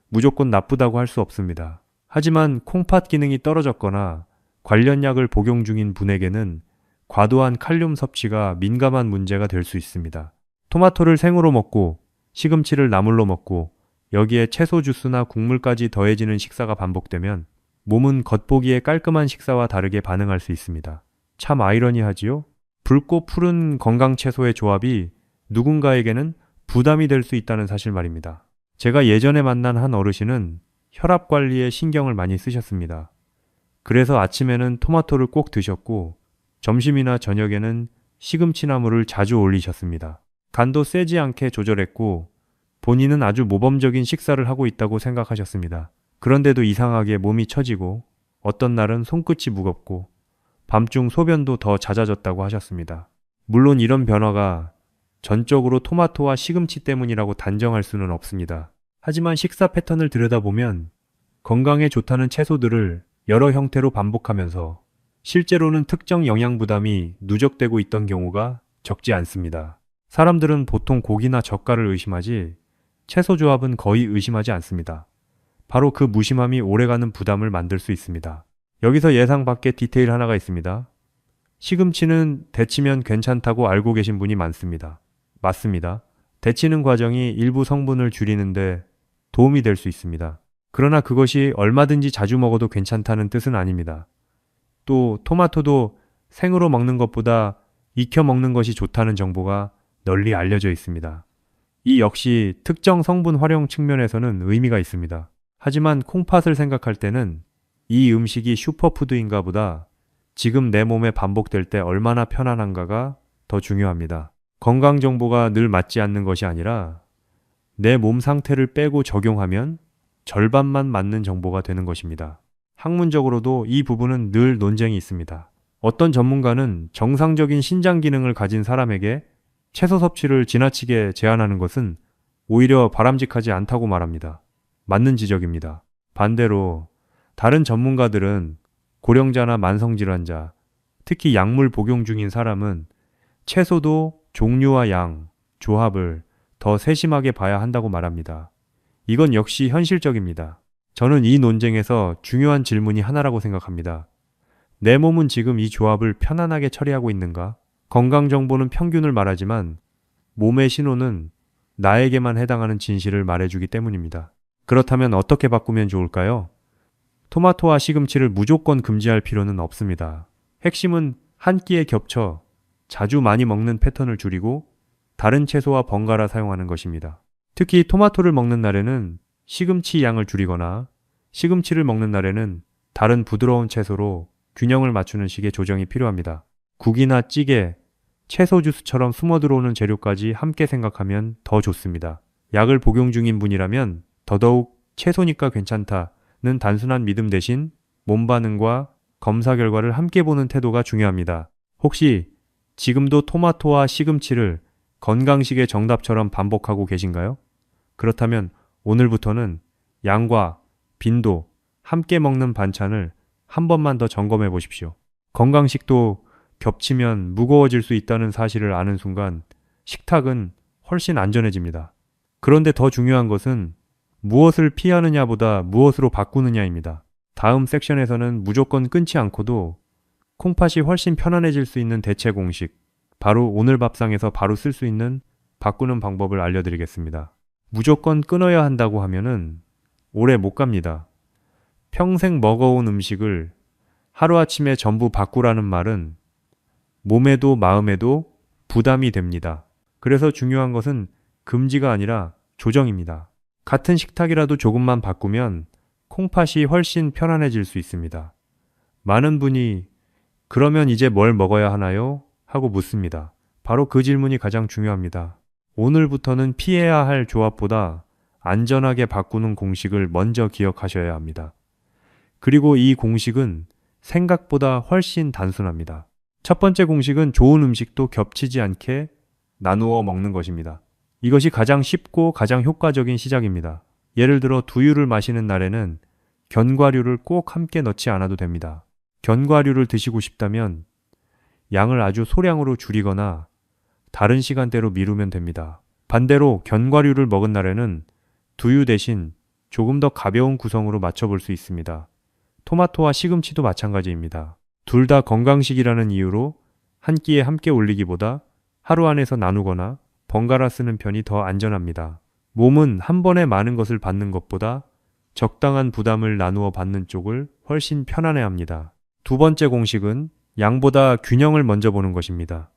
무조건 나쁘다고 할 수 없습니다. 하지만 콩팥 기능이 떨어졌거나 관련 약을 복용 중인 분에게는 과도한 칼륨 섭취가 민감한 문제가 될 수 있습니다. 토마토를 생으로 먹고 시금치를 나물로 먹고 여기에 채소 주스나 국물까지 더해지는 식사가 반복되면 몸은 겉보기에 깔끔한 식사와 다르게 반응할 수 있습니다. 참 아이러니하지요? 붉고 푸른 건강 채소의 조합이 누군가에게는 부담이 될 수 있다는 사실 말입니다. 제가 예전에 만난 한 어르신은 혈압 관리에 신경을 많이 쓰셨습니다. 그래서 아침에는 토마토를 꼭 드셨고 점심이나 저녁에는 시금치나물을 자주 올리셨습니다. 간도 세지 않게 조절했고 본인은 아주 모범적인 식사를 하고 있다고 생각하셨습니다. 그런데도 이상하게 몸이 처지고 어떤 날은 손끝이 무겁고 밤중 소변도 더 잦아졌다고 하셨습니다. 물론 이런 변화가 전적으로 토마토와 시금치 때문이라고 단정할 수는 없습니다. 하지만 식사 패턴을 들여다보면 건강에 좋다는 채소들을 여러 형태로 반복하면서 실제로는 특정 영양 부담이 누적되고 있던 경우가 적지 않습니다. 사람들은 보통 고기나 젓갈을 의심하지 채소 조합은 거의 의심하지 않습니다. 바로 그 무심함이 오래가는 부담을 만들 수 있습니다. 여기서 예상 밖의 디테일 하나가 있습니다. 시금치는 데치면 괜찮다고 알고 계신 분이 많습니다. 맞습니다. 데치는 과정이 일부 성분을 줄이는데 도움이 될 수 있습니다. 그러나 그것이 얼마든지 자주 먹어도 괜찮다는 뜻은 아닙니다. 또 토마토도 생으로 먹는 것보다 익혀 먹는 것이 좋다는 정보가 널리 알려져 있습니다. 이 역시 특정 성분 활용 측면에서는 의미가 있습니다. 하지만 콩팥을 생각할 때는 이 음식이 슈퍼푸드인가 보다 지금 내 몸에 반복될 때 얼마나 편안한가가 더 중요합니다. 건강 정보가 늘 맞지 않는 것이 아니라 내 몸 상태를 빼고 적용하면 절반만 맞는 정보가 되는 것입니다. 학문적으로도 이 부분은 늘 논쟁이 있습니다. 어떤 전문가는 정상적인 신장 기능을 가진 사람에게 채소 섭취를 지나치게 제한하는 것은 오히려 바람직하지 않다고 말합니다. 맞는 지적입니다. 반대로 다른 전문가들은 고령자나 만성질환자, 특히 약물 복용 중인 사람은 채소도 종류와 양, 조합을 더 세심하게 봐야 한다고 말합니다. 이건 역시 현실적입니다. 저는 이 논쟁에서 중요한 질문이 하나라고 생각합니다. 내 몸은 지금 이 조합을 편안하게 처리하고 있는가? 건강 정보는 평균을 말하지만 몸의 신호는 나에게만 해당하는 진실을 말해주기 때문입니다. 그렇다면 어떻게 바꾸면 좋을까요? 토마토와 시금치를 무조건 금지할 필요는 없습니다. 핵심은 한 끼에 겹쳐 자주 많이 먹는 패턴을 줄이고 다른 채소와 번갈아 사용하는 것입니다. 특히 토마토를 먹는 날에는 시금치 양을 줄이거나 시금치를 먹는 날에는 다른 부드러운 채소로 균형을 맞추는 식의 조정이 필요합니다. 국이나 찌개, 채소 주스처럼 숨어 들어오는 재료까지 함께 생각하면 더 좋습니다. 약을 복용 중인 분이라면 더더욱 채소니까 괜찮다는 단순한 믿음 대신 몸 반응과 검사 결과를 함께 보는 태도가 중요합니다. 혹시 지금도 토마토와 시금치를 건강식의 정답처럼 반복하고 계신가요? 그렇다면 오늘부터는 양과 빈도, 함께 먹는 반찬을 한 번만 더 점검해 보십시오. 건강식도 겹치면 무거워질 수 있다는 사실을 아는 순간 식탁은 훨씬 안전해집니다. 그런데 더 중요한 것은 무엇을 피하느냐보다 무엇으로 바꾸느냐입니다. 다음 섹션에서는 무조건 끊지 않고도 콩팥이 훨씬 편안해질 수 있는 대체 공식, 바로 오늘 밥상에서 바로 쓸 수 있는 바꾸는 방법을 알려드리겠습니다. 무조건 끊어야 한다고 하면은 오래 못 갑니다. 평생 먹어온 음식을 하루아침에 전부 바꾸라는 말은 몸에도 마음에도 부담이 됩니다. 그래서 중요한 것은 금지가 아니라 조정입니다. 같은 식탁이라도 조금만 바꾸면 콩팥이 훨씬 편안해질 수 있습니다. 많은 분이 그러면 이제 뭘 먹어야 하나요? 하고 묻습니다. 바로 그 질문이 가장 중요합니다. 오늘부터는 피해야 할 조합보다 안전하게 바꾸는 공식을 먼저 기억하셔야 합니다. 그리고 이 공식은 생각보다 훨씬 단순합니다. 첫 번째 공식은 좋은 음식도 겹치지 않게 나누어 먹는 것입니다. 이것이 가장 쉽고 가장 효과적인 시작입니다. 예를 들어 두유를 마시는 날에는 견과류를 꼭 함께 넣지 않아도 됩니다. 견과류를 드시고 싶다면 양을 아주 소량으로 줄이거나 다른 시간대로 미루면 됩니다. 반대로 견과류를 먹은 날에는 두유 대신 조금 더 가벼운 구성으로 맞춰볼 수 있습니다. 토마토와 시금치도 마찬가지입니다. 둘 다 건강식이라는 이유로 한 끼에 함께 올리기보다 하루 안에서 나누거나 번갈아 쓰는 편이 더 안전합니다. 몸은 한 번에 많은 것을 받는 것보다 적당한 부담을 나누어 받는 쪽을 훨씬 편안해합니다. 두 번째 공식은 양보다 균형을 먼저 보는 것입니다.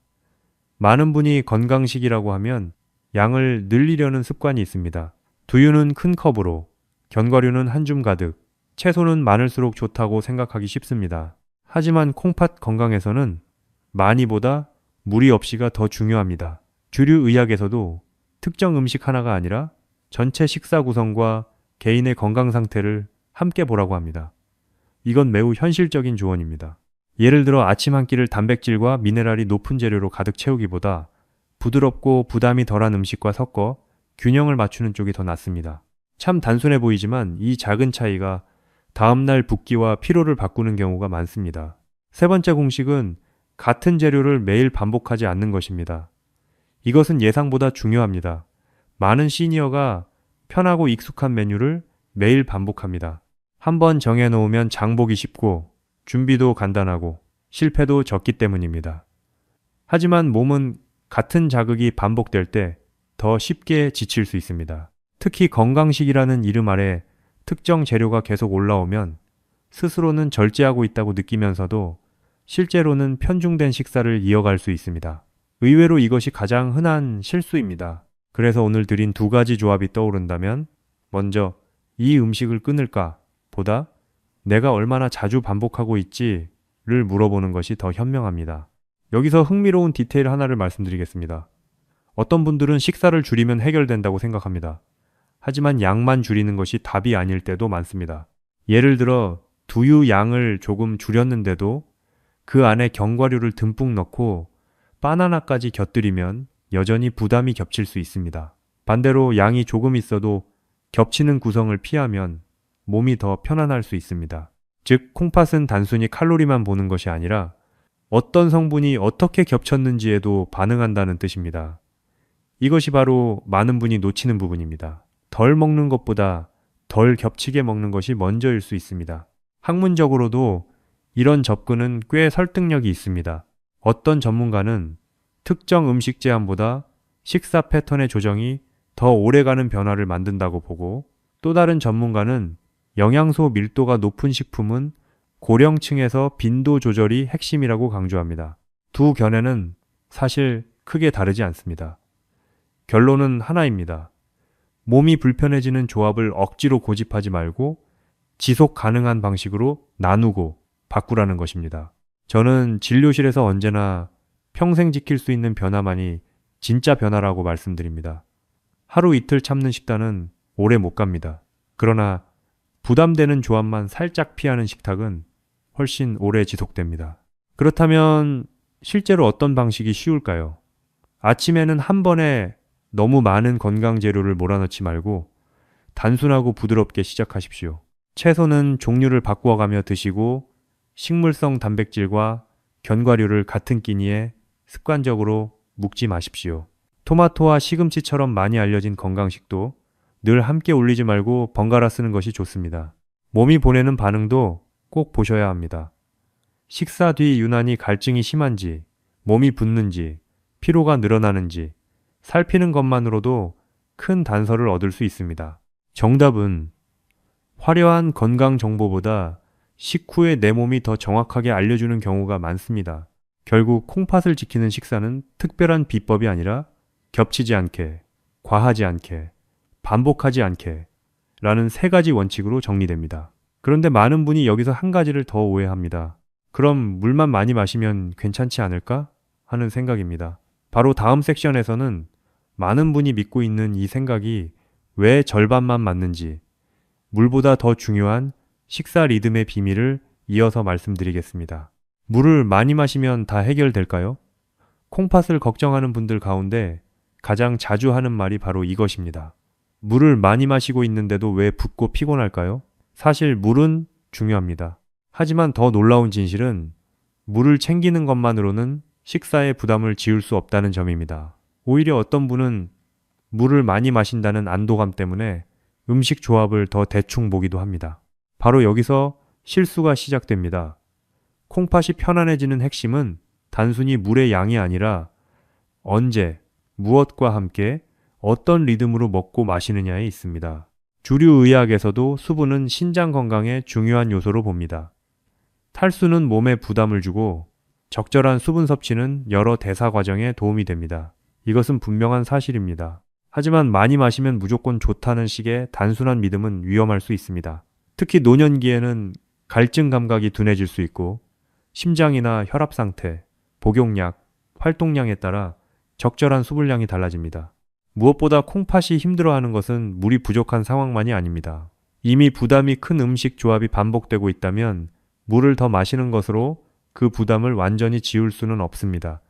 많은 분이 건강식이라고 하면 양을 늘리려는 습관이 있습니다. 두유는 큰 컵으로, 견과류는 한 줌 가득, 채소는 많을수록 좋다고 생각하기 쉽습니다. 하지만 콩팥 건강에서는 많이보다 무리 없이가 더 중요합니다. 주류 의학에서도 특정 음식 하나가 아니라 전체 식사 구성과 개인의 건강 상태를 함께 보라고 합니다. 이건 매우 현실적인 조언입니다. 예를 들어 아침 한 끼를 단백질과 미네랄이 높은 재료로 가득 채우기보다 부드럽고 부담이 덜한 음식과 섞어 균형을 맞추는 쪽이 더 낫습니다. 참 단순해 보이지만 이 작은 차이가 다음날 붓기와 피로를 바꾸는 경우가 많습니다. 세 번째 공식은 같은 재료를 매일 반복하지 않는 것입니다. 이것은 예상보다 중요합니다. 많은 시니어가 편하고 익숙한 메뉴를 매일 반복합니다. 한번 정해놓으면 장보기 쉽고 준비도 간단하고 실패도 적기 때문입니다. 하지만 몸은 같은 자극이 반복될 때 더 쉽게 지칠 수 있습니다. 특히 건강식이라는 이름 아래 특정 재료가 계속 올라오면 스스로는 절제하고 있다고 느끼면서도 실제로는 편중된 식사를 이어갈 수 있습니다. 의외로 이것이 가장 흔한 실수입니다. 그래서 오늘 드린 두 가지 조합이 떠오른다면 먼저 이 음식을 끊을까 보다 내가 얼마나 자주 반복하고 있지 물어보는 것이 더 현명합니다. 여기서 흥미로운 디테일 하나를 말씀드리겠습니다. 어떤 분들은 식사를 줄이면 해결된다고 생각합니다. 하지만 양만 줄이는 것이 답이 아닐 때도 많습니다. 예를 들어 두유 양을 조금 줄였는데도 그 안에 견과류를 듬뿍 넣고 바나나까지 곁들이면 여전히 부담이 겹칠 수 있습니다. 반대로 양이 조금 있어도 겹치는 구성을 피하면 몸이 더 편안할 수 있습니다. 즉, 콩팥은 단순히 칼로리만 보는 것이 아니라 어떤 성분이 어떻게 겹쳤는지에도 반응한다는 뜻입니다. 이것이 바로 많은 분이 놓치는 부분입니다. 덜 먹는 것보다 덜 겹치게 먹는 것이 먼저일 수 있습니다. 학문적으로도 이런 접근은 꽤 설득력이 있습니다. 어떤 전문가는 특정 음식 제한보다 식사 패턴의 조정이 더 오래가는 변화를 만든다고 보고, 또 다른 전문가는 영양소 밀도가 높은 식품은 고령층에서 빈도 조절이 핵심이라고 강조합니다. 두 견해는 사실 크게 다르지 않습니다. 결론은 하나입니다. 몸이 불편해지는 조합을 억지로 고집하지 말고 지속 가능한 방식으로 나누고 바꾸라는 것입니다. 저는 진료실에서 언제나 평생 지킬 수 있는 변화만이 진짜 변화라고 말씀드립니다. 하루 이틀 참는 식단은 오래 못 갑니다. 그러나 부담되는 조합만 살짝 피하는 식탁은 훨씬 오래 지속됩니다. 그렇다면 실제로 어떤 방식이 쉬울까요? 아침에는 한 번에 너무 많은 건강 재료를 몰아넣지 말고 단순하고 부드럽게 시작하십시오. 채소는 종류를 바꾸어가며 드시고 식물성 단백질과 견과류를 같은 끼니에 습관적으로 묵지 마십시오. 토마토와 시금치처럼 많이 알려진 건강식도 늘 함께 올리지 말고 번갈아 쓰는 것이 좋습니다. 몸이 보내는 반응도 꼭 보셔야 합니다. 식사 뒤 유난히 갈증이 심한지, 몸이 붓는지, 피로가 늘어나는지 살피는 것만으로도 큰 단서를 얻을 수 있습니다. 정답은 화려한 건강 정보보다 식후에 내 몸이 더 정확하게 알려주는 경우가 많습니다. 결국 콩팥을 지키는 식사는 특별한 비법이 아니라 겹치지 않게, 과하지 않게, 반복하지 않게 라는 세 가지 원칙으로 정리됩니다. 그런데 많은 분이 여기서 한 가지를 더 오해합니다. 그럼 물만 많이 마시면 괜찮지 않을까? 하는 생각입니다. 바로 다음 섹션에서는 많은 분이 믿고 있는 이 생각이 왜 절반만 맞는지, 물보다 더 중요한 식사 리듬의 비밀을 이어서 말씀드리겠습니다. 물을 많이 마시면 다 해결될까요? 콩팥을 걱정하는 분들 가운데 가장 자주 하는 말이 바로 이것입니다. 물을 많이 마시고 있는데도 왜 붓고 피곤할까요? 사실 물은 중요합니다. 하지만 더 놀라운 진실은 물을 챙기는 것만으로는 식사에 부담을 지울 수 없다는 점입니다. 오히려 어떤 분은 물을 많이 마신다는 안도감 때문에 음식 조합을 더 대충 보기도 합니다. 바로 여기서 실수가 시작됩니다. 콩팥이 편안해지는 핵심은 단순히 물의 양이 아니라 언제, 무엇과 함께 어떤 리듬으로 먹고 마시느냐에 있습니다. 주류 의학에서도 수분은 신장 건강에 중요한 요소로 봅니다. 탈수는 몸에 부담을 주고 적절한 수분 섭취는 여러 대사 과정에 도움이 됩니다. 이것은 분명한 사실입니다. 하지만 많이 마시면 무조건 좋다는 식의 단순한 믿음은 위험할 수 있습니다. 특히 노년기에는 갈증 감각이 둔해질 수 있고 심장이나 혈압 상태, 복용량, 활동량에 따라 적절한 수분량이 달라집니다. 무엇보다 콩팥이 힘들어하는 것은 물이 부족한 상황만이 아닙니다. 이미 부담이 큰 음식 조합이 반복되고 있다면 물을 더 마시는 것으로 그 부담을 완전히 지울 수는 없습니다.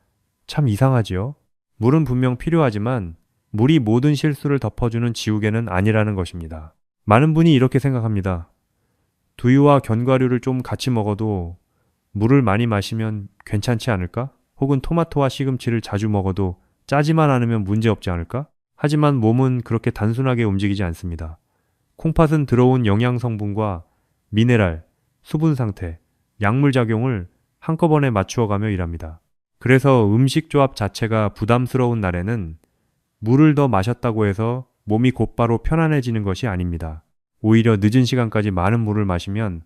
참 이상하지요? 물은 분명 필요하지만 물이 모든 실수를 덮어주는 지우개는 아니라는 것입니다. 많은 분이 이렇게 생각합니다. 두유와 견과류를 좀 같이 먹어도 물을 많이 마시면 괜찮지 않을까? 혹은 토마토와 시금치를 자주 먹어도 짜지만 않으면 문제없지 않을까? 하지만 몸은 그렇게 단순하게 움직이지 않습니다. 콩팥은 들어온 영양 성분과 미네랄, 수분 상태, 약물 작용을 한꺼번에 맞추어가며 일합니다. 그래서 음식 조합 자체가 부담스러운 날에는 물을 더 마셨다고 해서 몸이 곧바로 편안해지는 것이 아닙니다. 오히려 늦은 시간까지 많은 물을 마시면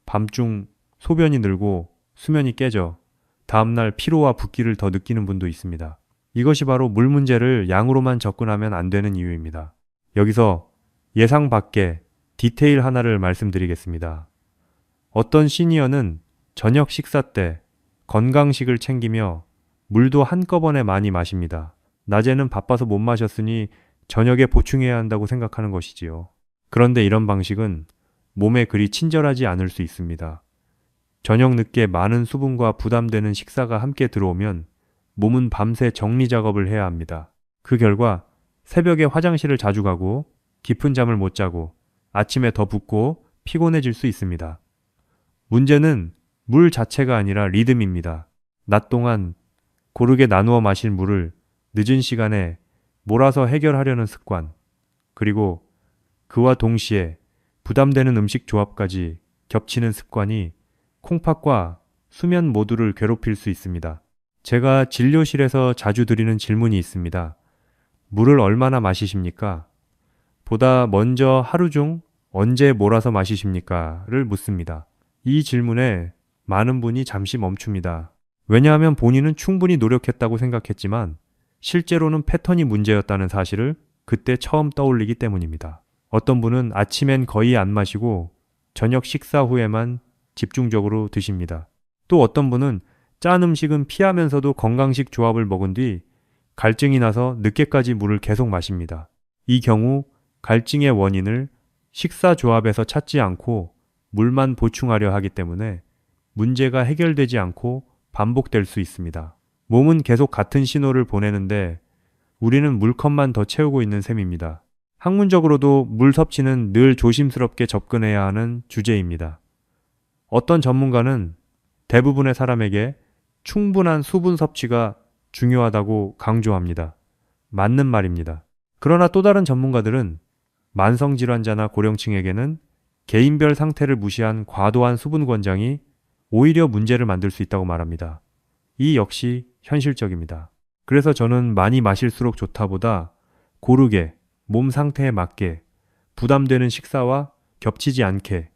밤중 소변이 늘고 수면이 깨져 다음날 피로와 붓기를 더 느끼는 분도 있습니다. 이것이 바로 물 문제를 양으로만 접근하면 안 되는 이유입니다. 여기서 예상 밖의 디테일 하나를 말씀드리겠습니다. 어떤 시니어는 저녁 식사 때 건강식을 챙기며 물도 한꺼번에 많이 마십니다. 낮에는 바빠서 못 마셨으니 저녁에 보충해야 한다고 생각하는 것이지요. 그런데 이런 방식은 몸에 그리 친절하지 않을 수 있습니다. 저녁 늦게 많은 수분과 부담되는 식사가 함께 들어오면 몸은 밤새 정리 작업을 해야 합니다. 그 결과 새벽에 화장실을 자주 가고 깊은 잠을 못 자고 아침에 더 붓고 피곤해질 수 있습니다. 문제는 물 자체가 아니라 리듬입니다. 낮 동안 고르게 나누어 마실 물을 늦은 시간에 몰아서 해결하려는 습관, 그리고 그와 동시에 부담되는 음식 조합까지 겹치는 습관이 콩팥과 수면 모두를 괴롭힐 수 있습니다. 제가 진료실에서 자주 드리는 질문이 있습니다. 물을 얼마나 마시십니까? 보다 먼저 하루 중 언제 몰아서 마시십니까? 를 묻습니다. 이 질문에 많은 분이 잠시 멈춥니다. 왜냐하면 본인은 충분히 노력했다고 생각했지만 실제로는 패턴이 문제였다는 사실을 그때 처음 떠올리기 때문입니다. 어떤 분은 아침엔 거의 안 마시고 저녁 식사 후에만 집중적으로 드십니다. 또 어떤 분은 짠 음식은 피하면서도 건강식 조합을 먹은 뒤 갈증이 나서 늦게까지 물을 계속 마십니다. 이 경우 갈증의 원인을 식사 조합에서 찾지 않고 물만 보충하려 하기 때문에 문제가 해결되지 않고 반복될 수 있습니다. 몸은 계속 같은 신호를 보내는데 우리는 물컵만 더 채우고 있는 셈입니다. 학문적으로도 물 섭취는 늘 조심스럽게 접근해야 하는 주제입니다. 어떤 전문가는 대부분의 사람에게 충분한 수분 섭취가 중요하다고 강조합니다. 맞는 말입니다. 그러나 또 다른 전문가들은 만성질환자나 고령층에게는 개인별 상태를 무시한 과도한 수분 권장이 오히려 문제를 만들 수 있다고 말합니다. 이 역시 현실적입니다. 그래서 저는 많이 마실수록 좋다보다 고르게 몸 상태에 맞게 부담되는 식사와 겹치지 않게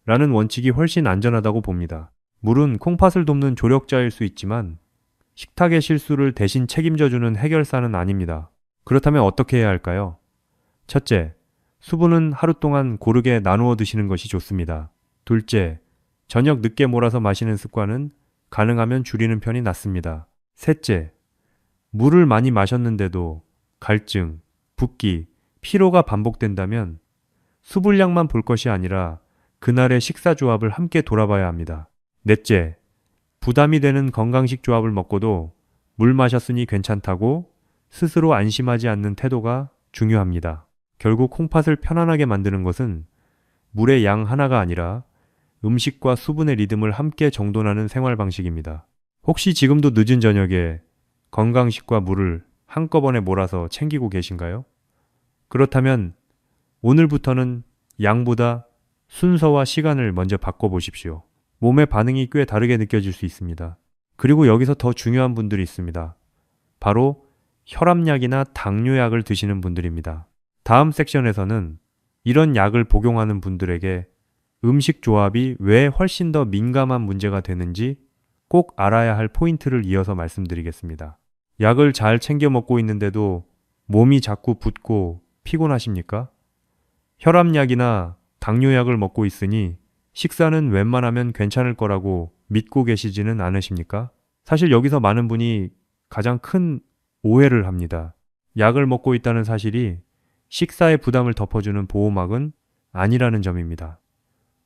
라는 원칙이 훨씬 안전하다고 봅니다. 물은 콩팥을 돕는 조력자일 수 있지만 식탁의 실수를 대신 책임져주는 해결사는 아닙니다. 그렇다면 어떻게 해야 할까요? 첫째, 수분은 하루 동안 고르게 나누어 드시는 것이 좋습니다. 둘째, 저녁 늦게 몰아서 마시는 습관은 가능하면 줄이는 편이 낫습니다. 셋째, 물을 많이 마셨는데도 갈증, 붓기, 피로가 반복된다면 수분량만 볼 것이 아니라 그날의 식사 조합을 함께 돌아봐야 합니다. 넷째, 부담이 되는 건강식 조합을 먹고도 물 마셨으니 괜찮다고 스스로 안심하지 않는 태도가 중요합니다. 결국 콩팥을 편안하게 만드는 것은 물의 양 하나가 아니라 음식과 수분의 리듬을 함께 정돈하는 생활 방식입니다. 혹시 지금도 늦은 저녁에 건강식과 물을 한꺼번에 몰아서 챙기고 계신가요? 그렇다면 오늘부터는 양보다 순서와 시간을 먼저 바꿔보십시오. 몸의 반응이 꽤 다르게 느껴질 수 있습니다. 그리고 여기서 더 중요한 분들이 있습니다. 바로 혈압약이나 당뇨약을 드시는 분들입니다. 다음 섹션에서는 이런 약을 복용하는 분들에게 음식 조합이 왜 훨씬 더 민감한 문제가 되는지 꼭 알아야 할 포인트를 이어서 말씀드리겠습니다. 약을 잘 챙겨 먹고 있는데도 몸이 자꾸 붓고 피곤하십니까? 혈압약이나 당뇨약을 먹고 있으니 식사는 웬만하면 괜찮을 거라고 믿고 계시지는 않으십니까? 사실 여기서 많은 분이 가장 큰 오해를 합니다. 약을 먹고 있다는 사실이 식사의 부담을 덮어주는 보호막은 아니라는 점입니다.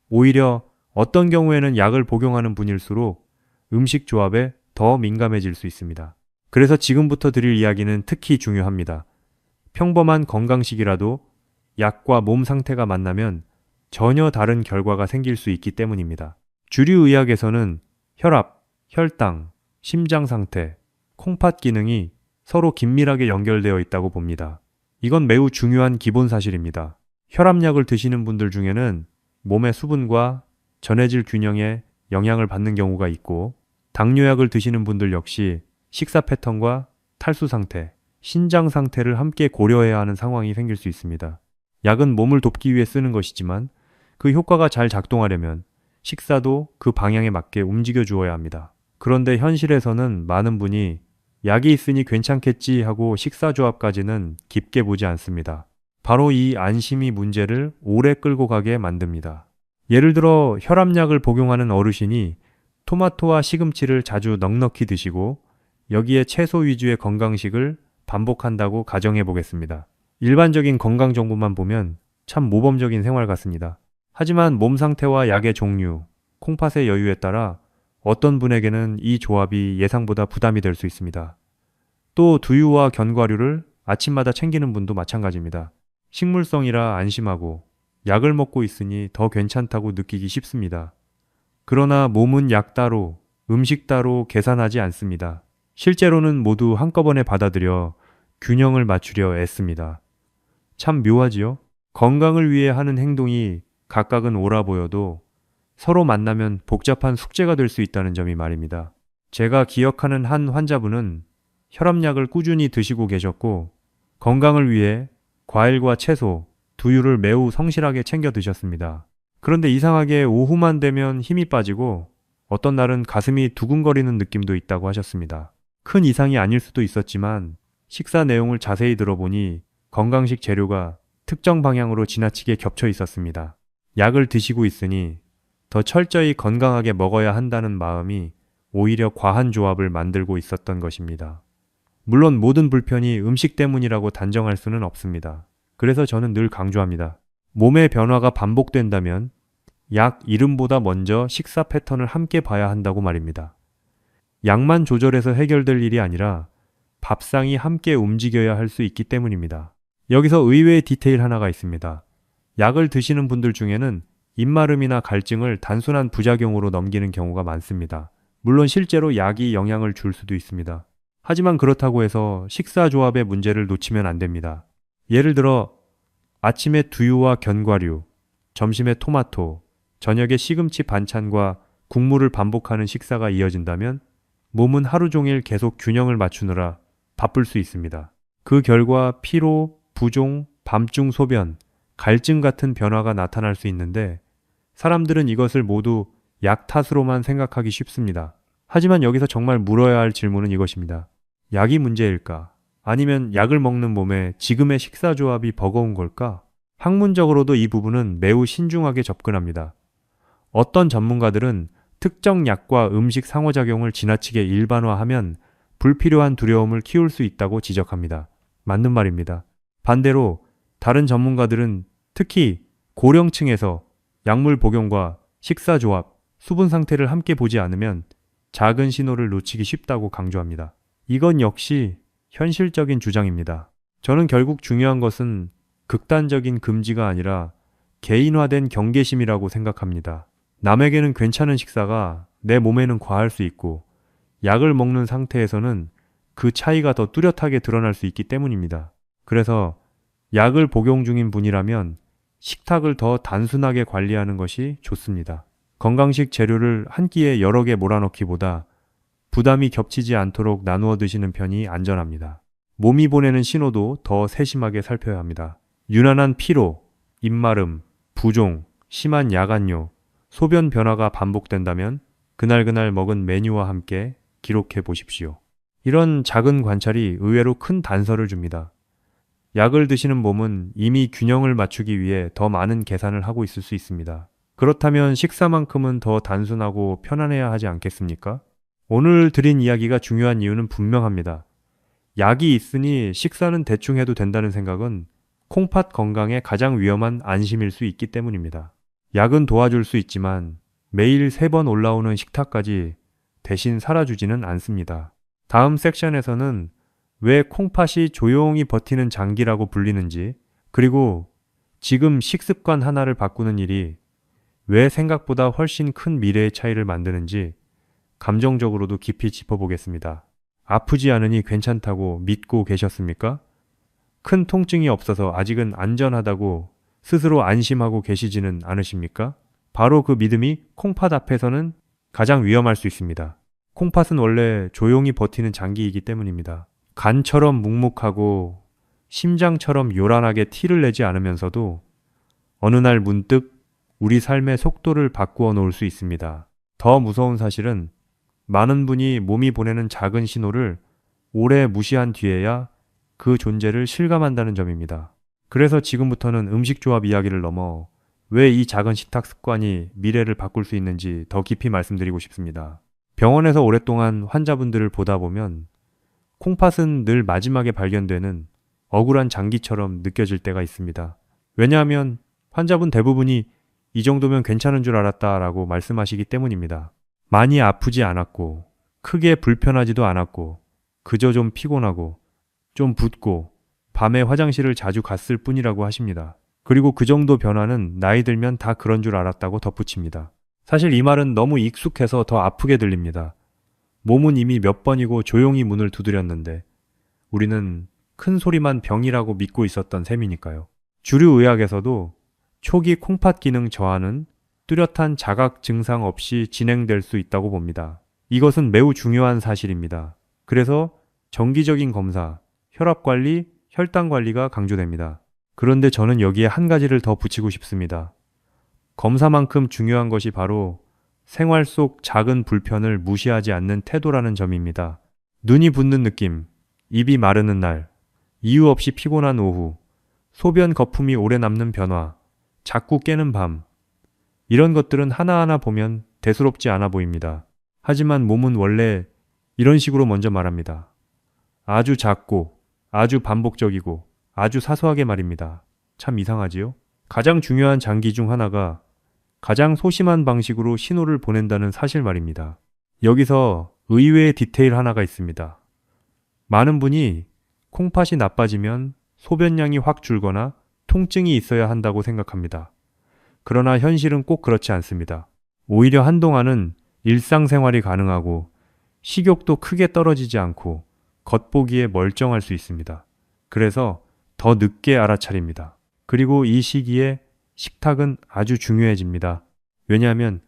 오히려 어떤 경우에는 약을 복용하는 분일수록 음식 조합에 더 민감해질 수 있습니다. 그래서 지금부터 드릴 이야기는 특히 중요합니다. 평범한 건강식이라도 약과 몸 상태가 만나면 전혀 다른 결과가 생길 수 있기 때문입니다. 주류 의학에서는 혈압, 혈당, 심장 상태, 콩팥 기능이 서로 긴밀하게 연결되어 있다고 봅니다. 이건 매우 중요한 기본 사실입니다. 혈압약을 드시는 분들 중에는 몸의 수분과 전해질 균형에 영향을 받는 경우가 있고, 당뇨약을 드시는 분들 역시 식사 패턴과 탈수 상태, 신장 상태를 함께 고려해야 하는 상황이 생길 수 있습니다. 약은 몸을 돕기 위해 쓰는 것이지만 그 효과가 잘 작동하려면 식사도 그 방향에 맞게 움직여 주어야 합니다. 그런데 현실에서는 많은 분이 약이 있으니 괜찮겠지 하고 식사 조합까지는 깊게 보지 않습니다. 바로 이 안심이 문제를 오래 끌고 가게 만듭니다. 예를 들어 혈압약을 복용하는 어르신이 토마토와 시금치를 자주 넉넉히 드시고 여기에 채소 위주의 건강식을 반복한다고 가정해 보겠습니다. 일반적인 건강 정보만 보면 참 모범적인 생활 같습니다. 하지만 몸 상태와 약의 종류, 콩팥의 여유에 따라 어떤 분에게는 이 조합이 예상보다 부담이 될 수 있습니다. 또 두유와 견과류를 아침마다 챙기는 분도 마찬가지입니다. 식물성이라 안심하고 약을 먹고 있으니 더 괜찮다고 느끼기 쉽습니다. 그러나 몸은 약 따로, 음식 따로 계산하지 않습니다. 실제로는 모두 한꺼번에 받아들여 균형을 맞추려 애씁니다. 참 묘하지요? 건강을 위해 하는 행동이 각각은 옳아 보여도 서로 만나면 복잡한 숙제가 될 수 있다는 점이 말입니다. 제가 기억하는 한 환자분은 혈압약을 꾸준히 드시고 계셨고 건강을 위해 과일과 채소, 두유를 매우 성실하게 챙겨 드셨습니다. 그런데 이상하게 오후만 되면 힘이 빠지고 어떤 날은 가슴이 두근거리는 느낌도 있다고 하셨습니다. 큰 이상이 아닐 수도 있었지만 식사 내용을 자세히 들어보니 건강식 재료가 특정 방향으로 지나치게 겹쳐 있었습니다. 약을 드시고 있으니 더 철저히 건강하게 먹어야 한다는 마음이 오히려 과한 조합을 만들고 있었던 것입니다. 물론 모든 불편이 음식 때문이라고 단정할 수는 없습니다. 그래서 저는 늘 강조합니다. 몸의 변화가 반복된다면 약 이름보다 먼저 식사 패턴을 함께 봐야 한다고 말입니다. 약만 조절해서 해결될 일이 아니라 밥상이 함께 움직여야 할 수 있기 때문입니다. 여기서 의외의 디테일 하나가 있습니다. 약을 드시는 분들 중에는 입마름이나 갈증을 단순한 부작용으로 넘기는 경우가 많습니다. 물론 실제로 약이 영향을 줄 수도 있습니다. 하지만 그렇다고 해서 식사 조합의 문제를 놓치면 안 됩니다. 예를 들어 아침에 두유와 견과류, 점심에 토마토, 저녁에 시금치 반찬과 국물을 반복하는 식사가 이어진다면 몸은 하루 종일 계속 균형을 맞추느라 바쁠 수 있습니다. 그 결과 피로, 부종, 밤중 소변, 갈증 같은 변화가 나타날 수 있는데 사람들은 이것을 모두 약 탓으로만 생각하기 쉽습니다. 하지만 여기서 정말 물어야 할 질문은 이것입니다. 약이 문제일까? 아니면 약을 먹는 몸에 지금의 식사 조합이 버거운 걸까? 학문적으로도 이 부분은 매우 신중하게 접근합니다. 어떤 전문가들은 특정 약과 음식 상호작용을 지나치게 일반화하면 불필요한 두려움을 키울 수 있다고 지적합니다. 맞는 말입니다. 반대로 다른 전문가들은 특히 고령층에서 약물 복용과 식사 조합, 수분 상태를 함께 보지 않으면 작은 신호를 놓치기 쉽다고 강조합니다. 이건 역시 현실적인 주장입니다. 저는 결국 중요한 것은 극단적인 금지가 아니라 개인화된 경계심이라고 생각합니다. 남에게는 괜찮은 식사가 내 몸에는 과할 수 있고 약을 먹는 상태에서는 그 차이가 더 뚜렷하게 드러날 수 있기 때문입니다. 그래서 약을 복용 중인 분이라면 식탁을 더 단순하게 관리하는 것이 좋습니다. 건강식 재료를 한 끼에 여러 개 몰아넣기보다 부담이 겹치지 않도록 나누어 드시는 편이 안전합니다. 몸이 보내는 신호도 더 세심하게 살펴야 합니다. 유난한 피로, 입마름, 부종, 심한 야간요, 소변 변화가 반복된다면 그날그날 먹은 메뉴와 함께 기록해 보십시오. 이런 작은 관찰이 의외로 큰 단서를 줍니다. 약을 드시는 몸은 이미 균형을 맞추기 위해 더 많은 계산을 하고 있을 수 있습니다. 그렇다면 식사만큼은 더 단순하고 편안해야 하지 않겠습니까? 오늘 드린 이야기가 중요한 이유는 분명합니다. 약이 있으니 식사는 대충 해도 된다는 생각은 콩팥 건강에 가장 위험한 안심일 수 있기 때문입니다. 약은 도와줄 수 있지만 매일 3번 올라오는 식탁까지 대신 살아주지는 않습니다. 다음 섹션에서는 왜 콩팥이 조용히 버티는 장기라고 불리는지, 그리고 지금 식습관 하나를 바꾸는 일이 왜 생각보다 훨씬 큰 미래의 차이를 만드는지 감정적으로도 깊이 짚어보겠습니다. 아프지 않으니 괜찮다고 믿고 계셨습니까? 큰 통증이 없어서 아직은 안전하다고 스스로 안심하고 계시지는 않으십니까? 바로 그 믿음이 콩팥 앞에서는 가장 위험할 수 있습니다. 콩팥은 원래 조용히 버티는 장기이기 때문입니다. 간처럼 묵묵하고 심장처럼 요란하게 티를 내지 않으면서도 어느 날 문득 우리 삶의 속도를 바꾸어 놓을 수 있습니다. 더 무서운 사실은 많은 분이 몸이 보내는 작은 신호를 오래 무시한 뒤에야 그 존재를 실감한다는 점입니다. 그래서 지금부터는 음식 조합 이야기를 넘어 왜 이 작은 식탁 습관이 미래를 바꿀 수 있는지 더 깊이 말씀드리고 싶습니다. 병원에서 오랫동안 환자분들을 보다 보면 콩팥은 늘 마지막에 발견되는 억울한 장기처럼 느껴질 때가 있습니다. 왜냐하면 환자분 대부분이 이 정도면 괜찮은 줄 알았다라고 말씀하시기 때문입니다. 많이 아프지 않았고 크게 불편하지도 않았고 그저 좀 피곤하고 좀 붓고 밤에 화장실을 자주 갔을 뿐이라고 하십니다. 그리고 그 정도 변화는 나이 들면 다 그런 줄 알았다고 덧붙입니다. 사실 이 말은 너무 익숙해서 더 아프게 들립니다. 몸은 이미 몇 번이고 조용히 문을 두드렸는데 우리는 큰 소리만 병이라고 믿고 있었던 셈이니까요. 주류 의학에서도 초기 콩팥 기능 저하는 뚜렷한 자각 증상 없이 진행될 수 있다고 봅니다. 이것은 매우 중요한 사실입니다. 그래서 정기적인 검사, 혈압 관리, 혈당 관리가 강조됩니다. 그런데 저는 여기에 한 가지를 더 붙이고 싶습니다. 검사만큼 중요한 것이 바로 생활 속 작은 불편을 무시하지 않는 태도라는 점입니다. 눈이 붓는 느낌, 입이 마르는 날, 이유 없이 피곤한 오후, 소변 거품이 오래 남는 변화, 자꾸 깨는 밤, 이런 것들은 하나하나 보면 대수롭지 않아 보입니다. 하지만 몸은 원래 이런 식으로 먼저 말합니다. 아주 작고, 아주 반복적이고, 아주 사소하게 말입니다. 참 이상하지요? 가장 중요한 장기 중 하나가 가장 소심한 방식으로 신호를 보낸다는 사실 말입니다. 여기서 의외의 디테일 하나가 있습니다. 많은 분이 콩팥이 나빠지면 소변량이 확 줄거나 통증이 있어야 한다고 생각합니다. 그러나 현실은 꼭 그렇지 않습니다. 오히려 한동안은 일상생활이 가능하고 식욕도 크게 떨어지지 않고 겉보기에 멀쩡할 수 있습니다. 그래서 더 늦게 알아차립니다. 그리고 이 시기에 식탁은 아주 중요해집니다. 왜냐하면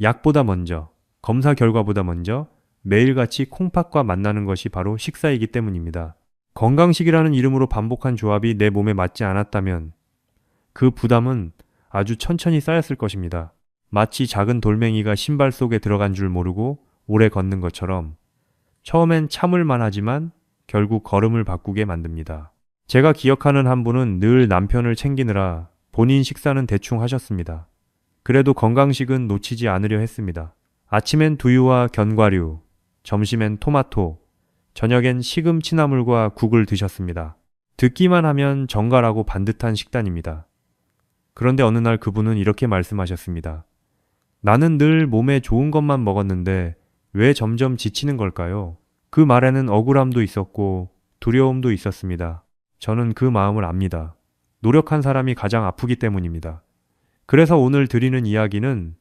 약보다 먼저, 검사 결과보다 먼저 매일같이 콩팥과 만나는 것이 바로 식사이기 때문입니다. 건강식이라는 이름으로 반복한 조합이 내 몸에 맞지 않았다면 그 부담은 아주 천천히 쌓였을 것입니다. 마치 작은 돌멩이가 신발 속에 들어간 줄 모르고 오래 걷는 것처럼 처음엔 참을만 하지만 결국 걸음을 바꾸게 만듭니다. 제가 기억하는 한 분은 늘 남편을 챙기느라 본인 식사는 대충 하셨습니다. 그래도 건강식은 놓치지 않으려 했습니다. 아침엔 두유와 견과류, 점심엔 토마토, 저녁엔 식음 취나물과 국을 드셨습니다. 듣기만 하면 정갈하고 반듯한 식단입니다. 그런데 어느 날 그분은 이렇게 말씀하셨습니다. 나는 늘 몸에 좋은 것만 먹었는데 왜 점점 지치는 걸까요? 그 말에는 억울함도 있었고 두려움도 있었습니다. 저는 그 마음을 압니다. 노력한 사람이 가장 아프기 때문입니다. 그래서 오늘 드리는 이야기는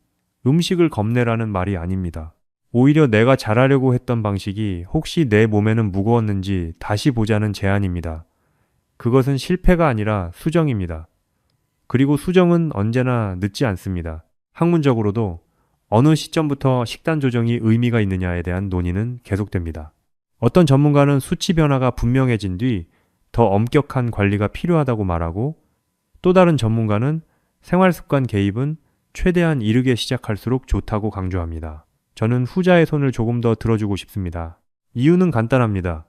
음식을 겁내라는 말이 아닙니다. 오히려 내가 잘하려고 했던 방식이 혹시 내 몸에는 무거웠는지 다시 보자는 제안입니다. 그것은 실패가 아니라 수정입니다. 그리고 수정은 언제나 늦지 않습니다. 학문적으로도 어느 시점부터 식단 조정이 의미가 있느냐에 대한 논의는 계속됩니다. 어떤 전문가는 수치 변화가 분명해진 뒤 더 엄격한 관리가 필요하다고 말하고 또 다른 전문가는 생활습관 개입은 최대한 이르게 시작할수록 좋다고 강조합니다. 저는 후자의 손을 조금 더 들어주고 싶습니다. 이유는 간단합니다.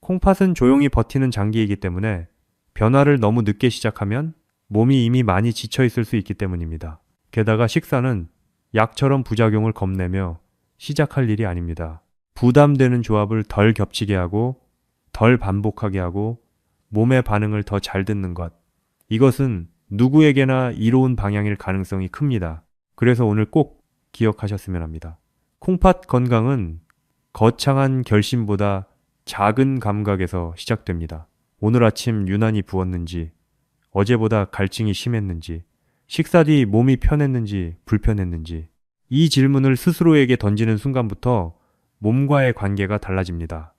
콩팥은 조용히 버티는 장기이기 때문에 변화를 너무 늦게 시작하면 몸이 이미 많이 지쳐 있을 수 있기 때문입니다. 게다가 식사는 약처럼 부작용을 겁내며 시작할 일이 아닙니다. 부담되는 조합을 덜 겹치게 하고 덜 반복하게 하고 몸의 반응을 더 잘 듣는 것. 이것은 누구에게나 이로운 방향일 가능성이 큽니다. 그래서 오늘 꼭 기억하셨으면 합니다. 콩팥 건강은 거창한 결심보다 작은 감각에서 시작됩니다. 오늘 아침 유난히 부었는지, 어제보다 갈증이 심했는지, 식사 뒤 몸이 편했는지 불편했는지, 이 질문을 스스로에게 던지는 순간부터 몸과의 관계가 달라집니다.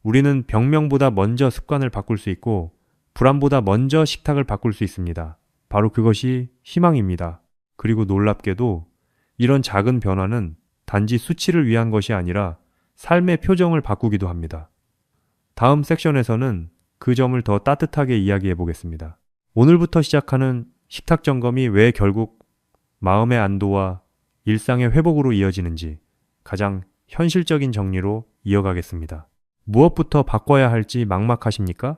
우리는 병명보다 먼저 습관을 바꿀 수 있고 불안보다 먼저 식탁을 바꿀 수 있습니다. 바로 그것이 희망입니다. 그리고 놀랍게도 이런 작은 변화는 단지 수치를 위한 것이 아니라 삶의 표정을 바꾸기도 합니다. 다음 섹션에서는 그 점을 더 따뜻하게 이야기해 보겠습니다. 오늘부터 시작하는 식탁 점검이 왜 결국 마음의 안도와 일상의 회복으로 이어지는지 가장 현실적인 정리로 이어가겠습니다. 무엇부터 바꿔야 할지 막막하십니까?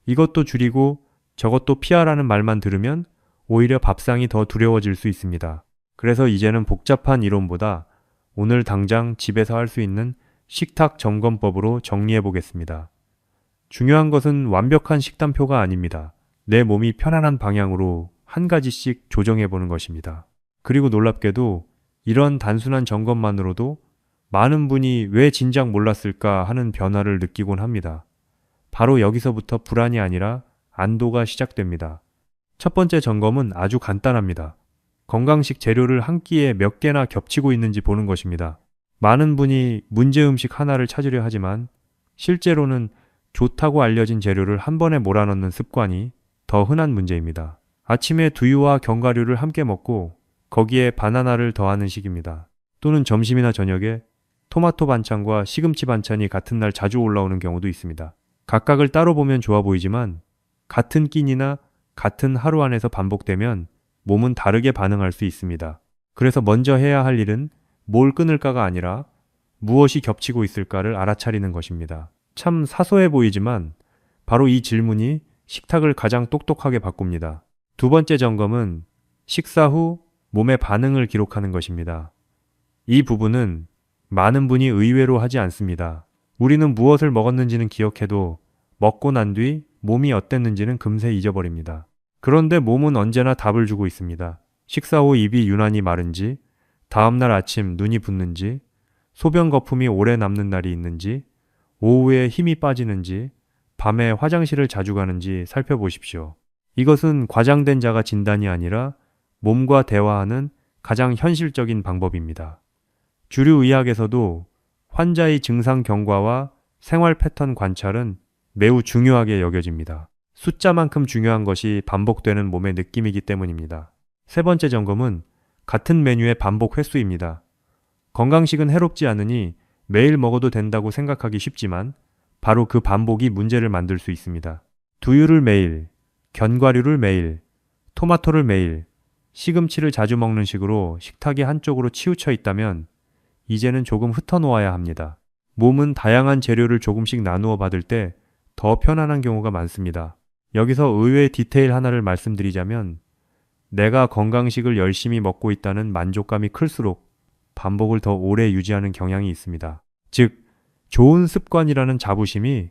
이것도 줄이고 저것도 피하라는 말만 들으면 오히려 밥상이 더 두려워질 수 있습니다. 그래서 이제는 복잡한 이론보다 오늘 당장 집에서 할 수 있는 식탁 점검법으로 정리해 보겠습니다. 중요한 것은 완벽한 식단표가 아닙니다. 내 몸이 편안한 방향으로 한 가지씩 조정해 보는 것입니다. 그리고 놀랍게도 이런 단순한 점검만으로도 많은 분이 왜 진작 몰랐을까 하는 변화를 느끼곤 합니다. 바로 여기서부터 불안이 아니라 안도가 시작됩니다. 첫 번째 점검은 아주 간단합니다. 건강식 재료를 한 끼에 몇 개나 겹치고 있는지 보는 것입니다. 많은 분이 문제 음식 하나를 찾으려 하지만 실제로는 좋다고 알려진 재료를 한 번에 몰아넣는 습관이 더 흔한 문제입니다. 아침에 두유와 견과류를 함께 먹고 거기에 바나나를 더하는 식입니다. 또는 점심이나 저녁에 토마토 반찬과 시금치 반찬이 같은 날 자주 올라오는 경우도 있습니다. 각각을 따로 보면 좋아 보이지만 같은 끼니나 같은 하루 안에서 반복되면 몸은 다르게 반응할 수 있습니다. 그래서 먼저 해야 할 일은 뭘 끊을까가 아니라 무엇이 겹치고 있을까를 알아차리는 것입니다. 참 사소해 보이지만 바로 이 질문이 식탁을 가장 똑똑하게 바꿉니다. 두 번째 점검은 식사 후 몸의 반응을 기록하는 것입니다. 이 부분은 많은 분이 의외로 하지 않습니다. 우리는 무엇을 먹었는지는 기억해도 먹고 난 뒤 몸이 어땠는지는 금세 잊어버립니다. 그런데 몸은 언제나 답을 주고 있습니다. 식사 후 입이 유난히 마른지, 다음날 아침 눈이 붓는지, 소변 거품이 오래 남는 날이 있는지, 오후에 힘이 빠지는지, 밤에 화장실을 자주 가는지 살펴보십시오. 이것은 과장된 자가 진단이 아니라 몸과 대화하는 가장 현실적인 방법입니다. 주류 의학에서도 환자의 증상 경과와 생활 패턴 관찰은 매우 중요하게 여겨집니다. 숫자만큼 중요한 것이 반복되는 몸의 느낌이기 때문입니다. 세 번째 점검은 같은 메뉴의 반복 횟수입니다. 건강식은 해롭지 않으니 매일 먹어도 된다고 생각하기 쉽지만 바로 그 반복이 문제를 만들 수 있습니다. 두유를 매일, 견과류를 매일, 토마토를 매일, 시금치를 자주 먹는 식으로 식탁이 한쪽으로 치우쳐 있다면 이제는 조금 흩어놓아야 합니다. 몸은 다양한 재료를 조금씩 나누어 받을 때 더 편안한 경우가 많습니다. 여기서 의외의 디테일 하나를 말씀드리자면 내가 건강식을 열심히 먹고 있다는 만족감이 클수록 반복을 더 오래 유지하는 경향이 있습니다. 즉, 좋은 습관이라는 자부심이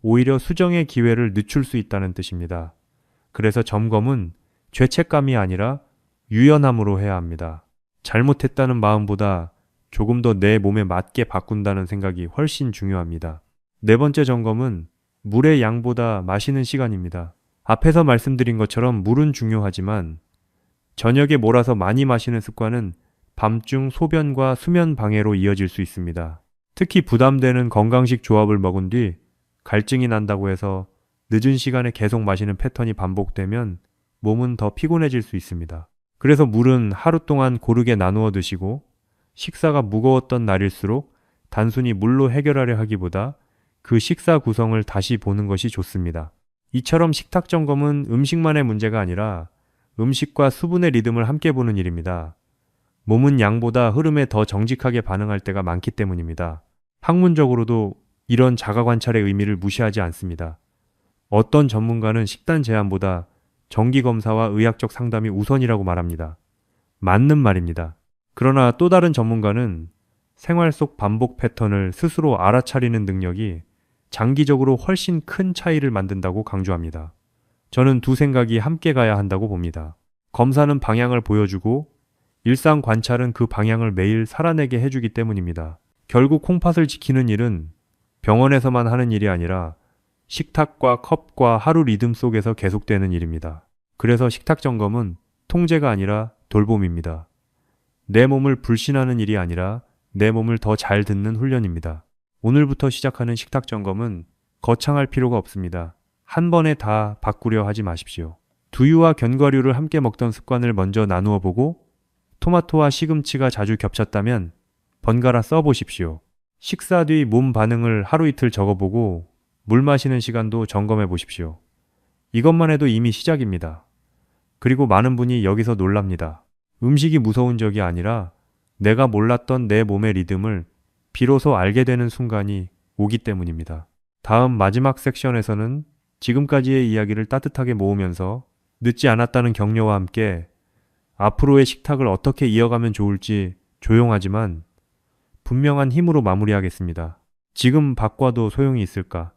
오히려 수정의 기회를 늦출 수 있다는 뜻입니다. 그래서 점검은 죄책감이 아니라 유연함으로 해야 합니다. 잘못했다는 마음보다 조금 더 내 몸에 맞게 바꾼다는 생각이 훨씬 중요합니다. 네 번째 점검은 물의 양보다 마시는 시간입니다. 앞에서 말씀드린 것처럼 물은 중요하지만 저녁에 몰아서 많이 마시는 습관은 밤중 소변과 수면 방해로 이어질 수 있습니다. 특히 부담되는 건강식 조합을 먹은 뒤 갈증이 난다고 해서 늦은 시간에 계속 마시는 패턴이 반복되면 몸은 더 피곤해질 수 있습니다. 그래서 물은 하루 동안 고르게 나누어 드시고 식사가 무거웠던 날일수록 단순히 물로 해결하려 하기보다 그 식사 구성을 다시 보는 것이 좋습니다. 이처럼 식탁 점검은 음식만의 문제가 아니라 음식과 수분의 리듬을 함께 보는 일입니다. 몸은 양보다 흐름에 더 정직하게 반응할 때가 많기 때문입니다. 학문적으로도 이런 자가 관찰의 의미를 무시하지 않습니다. 어떤 전문가는 식단 제한보다 정기 검사와 의학적 상담이 우선이라고 말합니다. 맞는 말입니다. 그러나 또 다른 전문가는 생활 속 반복 패턴을 스스로 알아차리는 능력이 장기적으로 훨씬 큰 차이를 만든다고 강조합니다. 저는 두 생각이 함께 가야 한다고 봅니다. 검사는 방향을 보여주고 일상 관찰은 그 방향을 매일 살아내게 해주기 때문입니다. 결국 콩팥을 지키는 일은 병원에서만 하는 일이 아니라 식탁과 컵과 하루 리듬 속에서 계속되는 일입니다. 그래서 식탁 점검은 통제가 아니라 돌봄입니다. 내 몸을 불신하는 일이 아니라 내 몸을 더 잘 듣는 훈련입니다. 오늘부터 시작하는 식탁 점검은 거창할 필요가 없습니다. 한 번에 다 바꾸려 하지 마십시오. 두유와 견과류를 함께 먹던 습관을 먼저 나누어 보고 토마토와 시금치가 자주 겹쳤다면 번갈아 써보십시오. 식사 뒤 몸 반응을 하루 이틀 적어보고 물 마시는 시간도 점검해 보십시오. 이것만 해도 이미 시작입니다. 그리고 많은 분이 여기서 놀랍니다. 음식이 무서운 적이 아니라 내가 몰랐던 내 몸의 리듬을 비로소 알게 되는 순간이 오기 때문입니다. 다음 마지막 섹션에서는 지금까지의 이야기를 따뜻하게 모으면서 늦지 않았다는 격려와 함께 앞으로의 식탁을 어떻게 이어가면 좋을지 조용하지만 분명한 힘으로 마무리하겠습니다. 지금 바꿔도 소용이 있을까?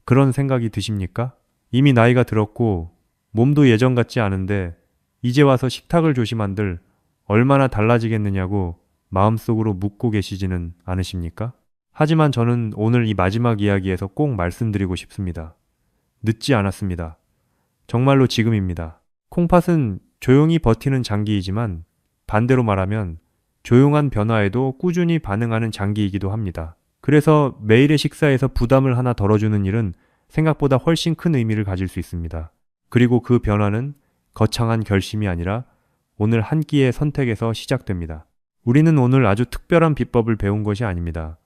그런 생각이 드십니까? 이미 나이가 들었고 몸도 예전 같지 않은데 이제 와서 식탁을 조심한들 얼마나 달라지겠느냐고 마음속으로 묻고 계시지는 않으십니까? 하지만 저는 오늘 이 마지막 이야기에서 꼭 말씀드리고 싶습니다. 늦지 않았습니다. 정말로 지금입니다. 콩팥은 조용히 버티는 장기이지만 반대로 말하면 조용한 변화에도 꾸준히 반응하는 장기이기도 합니다. 그래서 매일의 식사에서 부담을 하나 덜어주는 일은 생각보다 훨씬 큰 의미를 가질 수 있습니다. 그리고 그 변화는 거창한 결심이 아니라 오늘 한 끼의 선택에서 시작됩니다. 우리는 오늘 아주 특별한 비법을 배운 것이 아닙니다.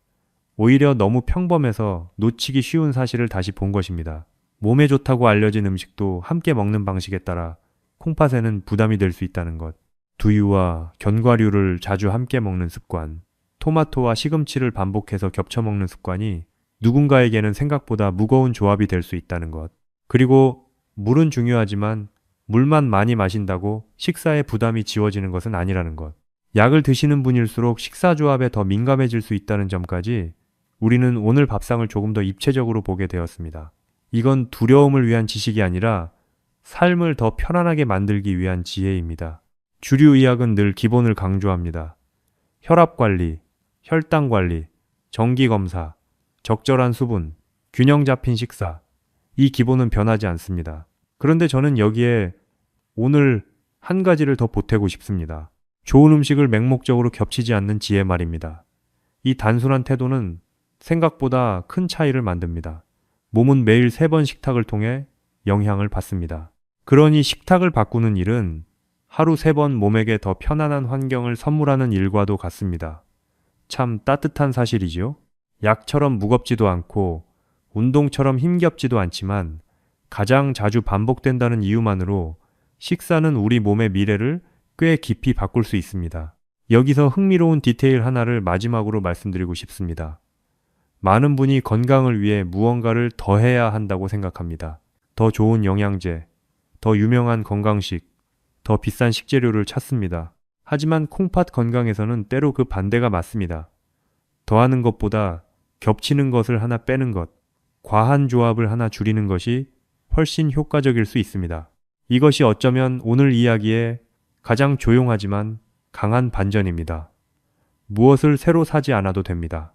오히려 너무 평범해서 놓치기 쉬운 사실을 다시 본 것입니다. 몸에 좋다고 알려진 음식도 함께 먹는 방식에 따라 콩팥에는 부담이 될 수 있다는 것. 두유와 견과류를 자주 함께 먹는 습관, 토마토와 시금치를 반복해서 겹쳐 먹는 습관이 누군가에게는 생각보다 무거운 조합이 될 수 있다는 것. 그리고 물은 중요하지만 물만 많이 마신다고 식사에 부담이 지워지는 것은 아니라는 것. 약을 드시는 분일수록 식사 조합에 더 민감해질 수 있다는 점까지 우리는 오늘 밥상을 조금 더 입체적으로 보게 되었습니다. 이건 두려움을 위한 지식이 아니라 삶을 더 편안하게 만들기 위한 지혜입니다. 주류 의학은 늘 기본을 강조합니다. 혈압 관리, 혈당 관리, 정기 검사, 적절한 수분, 균형 잡힌 식사. 이 기본은 변하지 않습니다. 그런데 저는 여기에 오늘 한 가지를 더 보태고 싶습니다. 좋은 음식을 맹목적으로 겹치지 않는 지혜 말입니다. 이 단순한 태도는 생각보다 큰 차이를 만듭니다. 몸은 매일 3번 식탁을 통해 영향을 받습니다. 그러니 식탁을 바꾸는 일은 하루 3번 몸에게 더 편안한 환경을 선물하는 일과도 같습니다. 참 따뜻한 사실이지요? 약처럼 무겁지도 않고 운동처럼 힘겹지도 않지만 가장 자주 반복된다는 이유만으로 식사는 우리 몸의 미래를 꽤 깊이 바꿀 수 있습니다. 여기서 흥미로운 디테일 하나를 마지막으로 말씀드리고 싶습니다. 많은 분이 건강을 위해 무언가를 더 해야 한다고 생각합니다. 더 좋은 영양제, 더 유명한 건강식, 더 비싼 식재료를 찾습니다. 하지만 콩팥 건강에서는 때로 그 반대가 맞습니다. 더하는 것보다 겹치는 것을 하나 빼는 것, 과한 조합을 하나 줄이는 것이 훨씬 효과적일 수 있습니다. 이것이 어쩌면 오늘 이야기의 가장 조용하지만 강한 반전입니다. 무엇을 새로 사지 않아도 됩니다.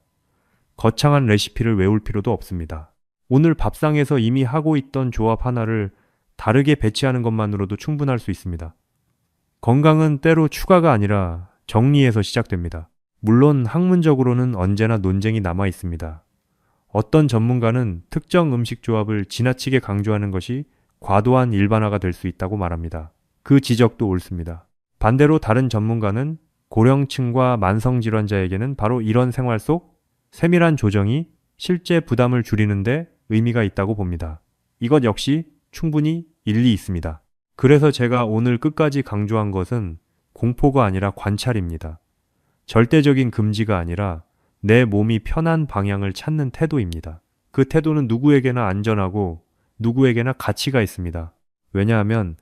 거창한 레시피를 외울 필요도 없습니다. 오늘 밥상에서 이미 하고 있던 조합 하나를 다르게 배치하는 것만으로도 충분할 수 있습니다. 건강은 때로 추가가 아니라 정리에서 시작됩니다. 물론 학문적으로는 언제나 논쟁이 남아 있습니다. 어떤 전문가는 특정 음식 조합을 지나치게 강조하는 것이 과도한 일반화가 될 수 있다고 말합니다. 그 지적도 옳습니다. 반대로 다른 전문가는 고령층과 만성질환자에게는 바로 이런 생활 속 세밀한 조정이 실제 부담을 줄이는데 의미가 있다고 봅니다. 이것 역시 충분히 일리 있습니다. 그래서 제가 오늘 끝까지 강조한 것은 공포가 아니라 관찰입니다. 절대적인 금지가 아니라 내 몸이 편한 방향을 찾는 태도입니다. 그 태도는 누구에게나 안전하고 누구에게나 가치가 있습니다. 왜냐하면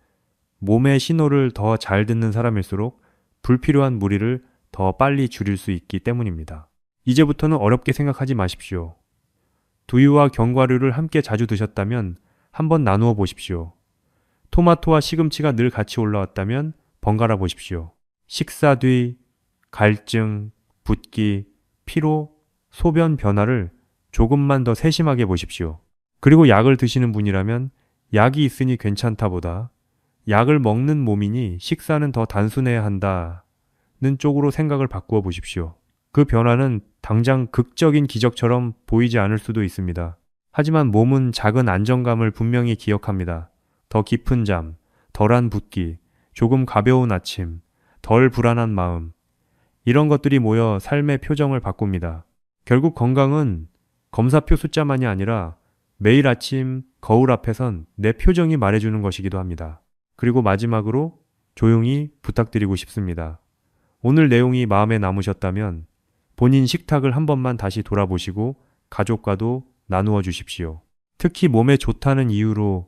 몸의 신호를 더 잘 듣는 사람일수록 불필요한 무리를 더 빨리 줄일 수 있기 때문입니다. 이제부터는 어렵게 생각하지 마십시오. 두유와 견과류를 함께 자주 드셨다면 한번 나누어 보십시오. 토마토와 시금치가 늘 같이 올라왔다면 번갈아 보십시오. 식사 뒤 갈증, 붓기, 피로, 소변 변화를 조금만 더 세심하게 보십시오. 그리고 약을 드시는 분이라면 약이 있으니 괜찮다보다 약을 먹는 몸이니 식사는 더 단순해야 한다는 쪽으로 생각을 바꾸어 보십시오. 그 변화는 당장 극적인 기적처럼 보이지 않을 수도 있습니다. 하지만 몸은 작은 안정감을 분명히 기억합니다. 더 깊은 잠, 덜한 붓기, 조금 가벼운 아침, 덜 불안한 마음. 이런 것들이 모여 삶의 표정을 바꿉니다. 결국 건강은 검사표 숫자만이 아니라 매일 아침 거울 앞에선 내 표정이 말해주는 것이기도 합니다. 그리고 마지막으로 조용히 부탁드리고 싶습니다. 오늘 내용이 마음에 남으셨다면 본인 식탁을 한 번만 다시 돌아보시고 가족과도 나누어 주십시오. 특히 몸에 좋다는 이유로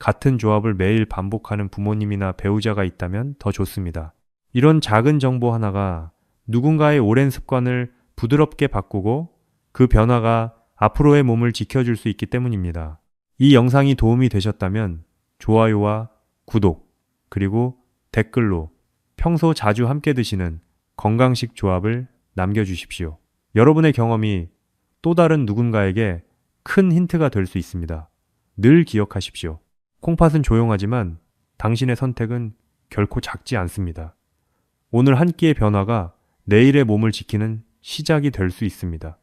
같은 조합을 매일 반복하는 부모님이나 배우자가 있다면 더 좋습니다. 이런 작은 정보 하나가 누군가의 오랜 습관을 부드럽게 바꾸고 그 변화가 앞으로의 몸을 지켜줄 수 있기 때문입니다. 이 영상이 도움이 되셨다면 좋아요와 구독, 그리고 댓글로 평소 자주 함께 드시는 건강식 조합을 남겨주십시오. 여러분의 경험이 또 다른 누군가에게 큰 힌트가 될 수 있습니다. 늘 기억하십시오. 콩팥은 조용하지만 당신의 선택은 결코 작지 않습니다. 오늘 한 끼의 변화가 내일의 몸을 지키는 시작이 될 수 있습니다.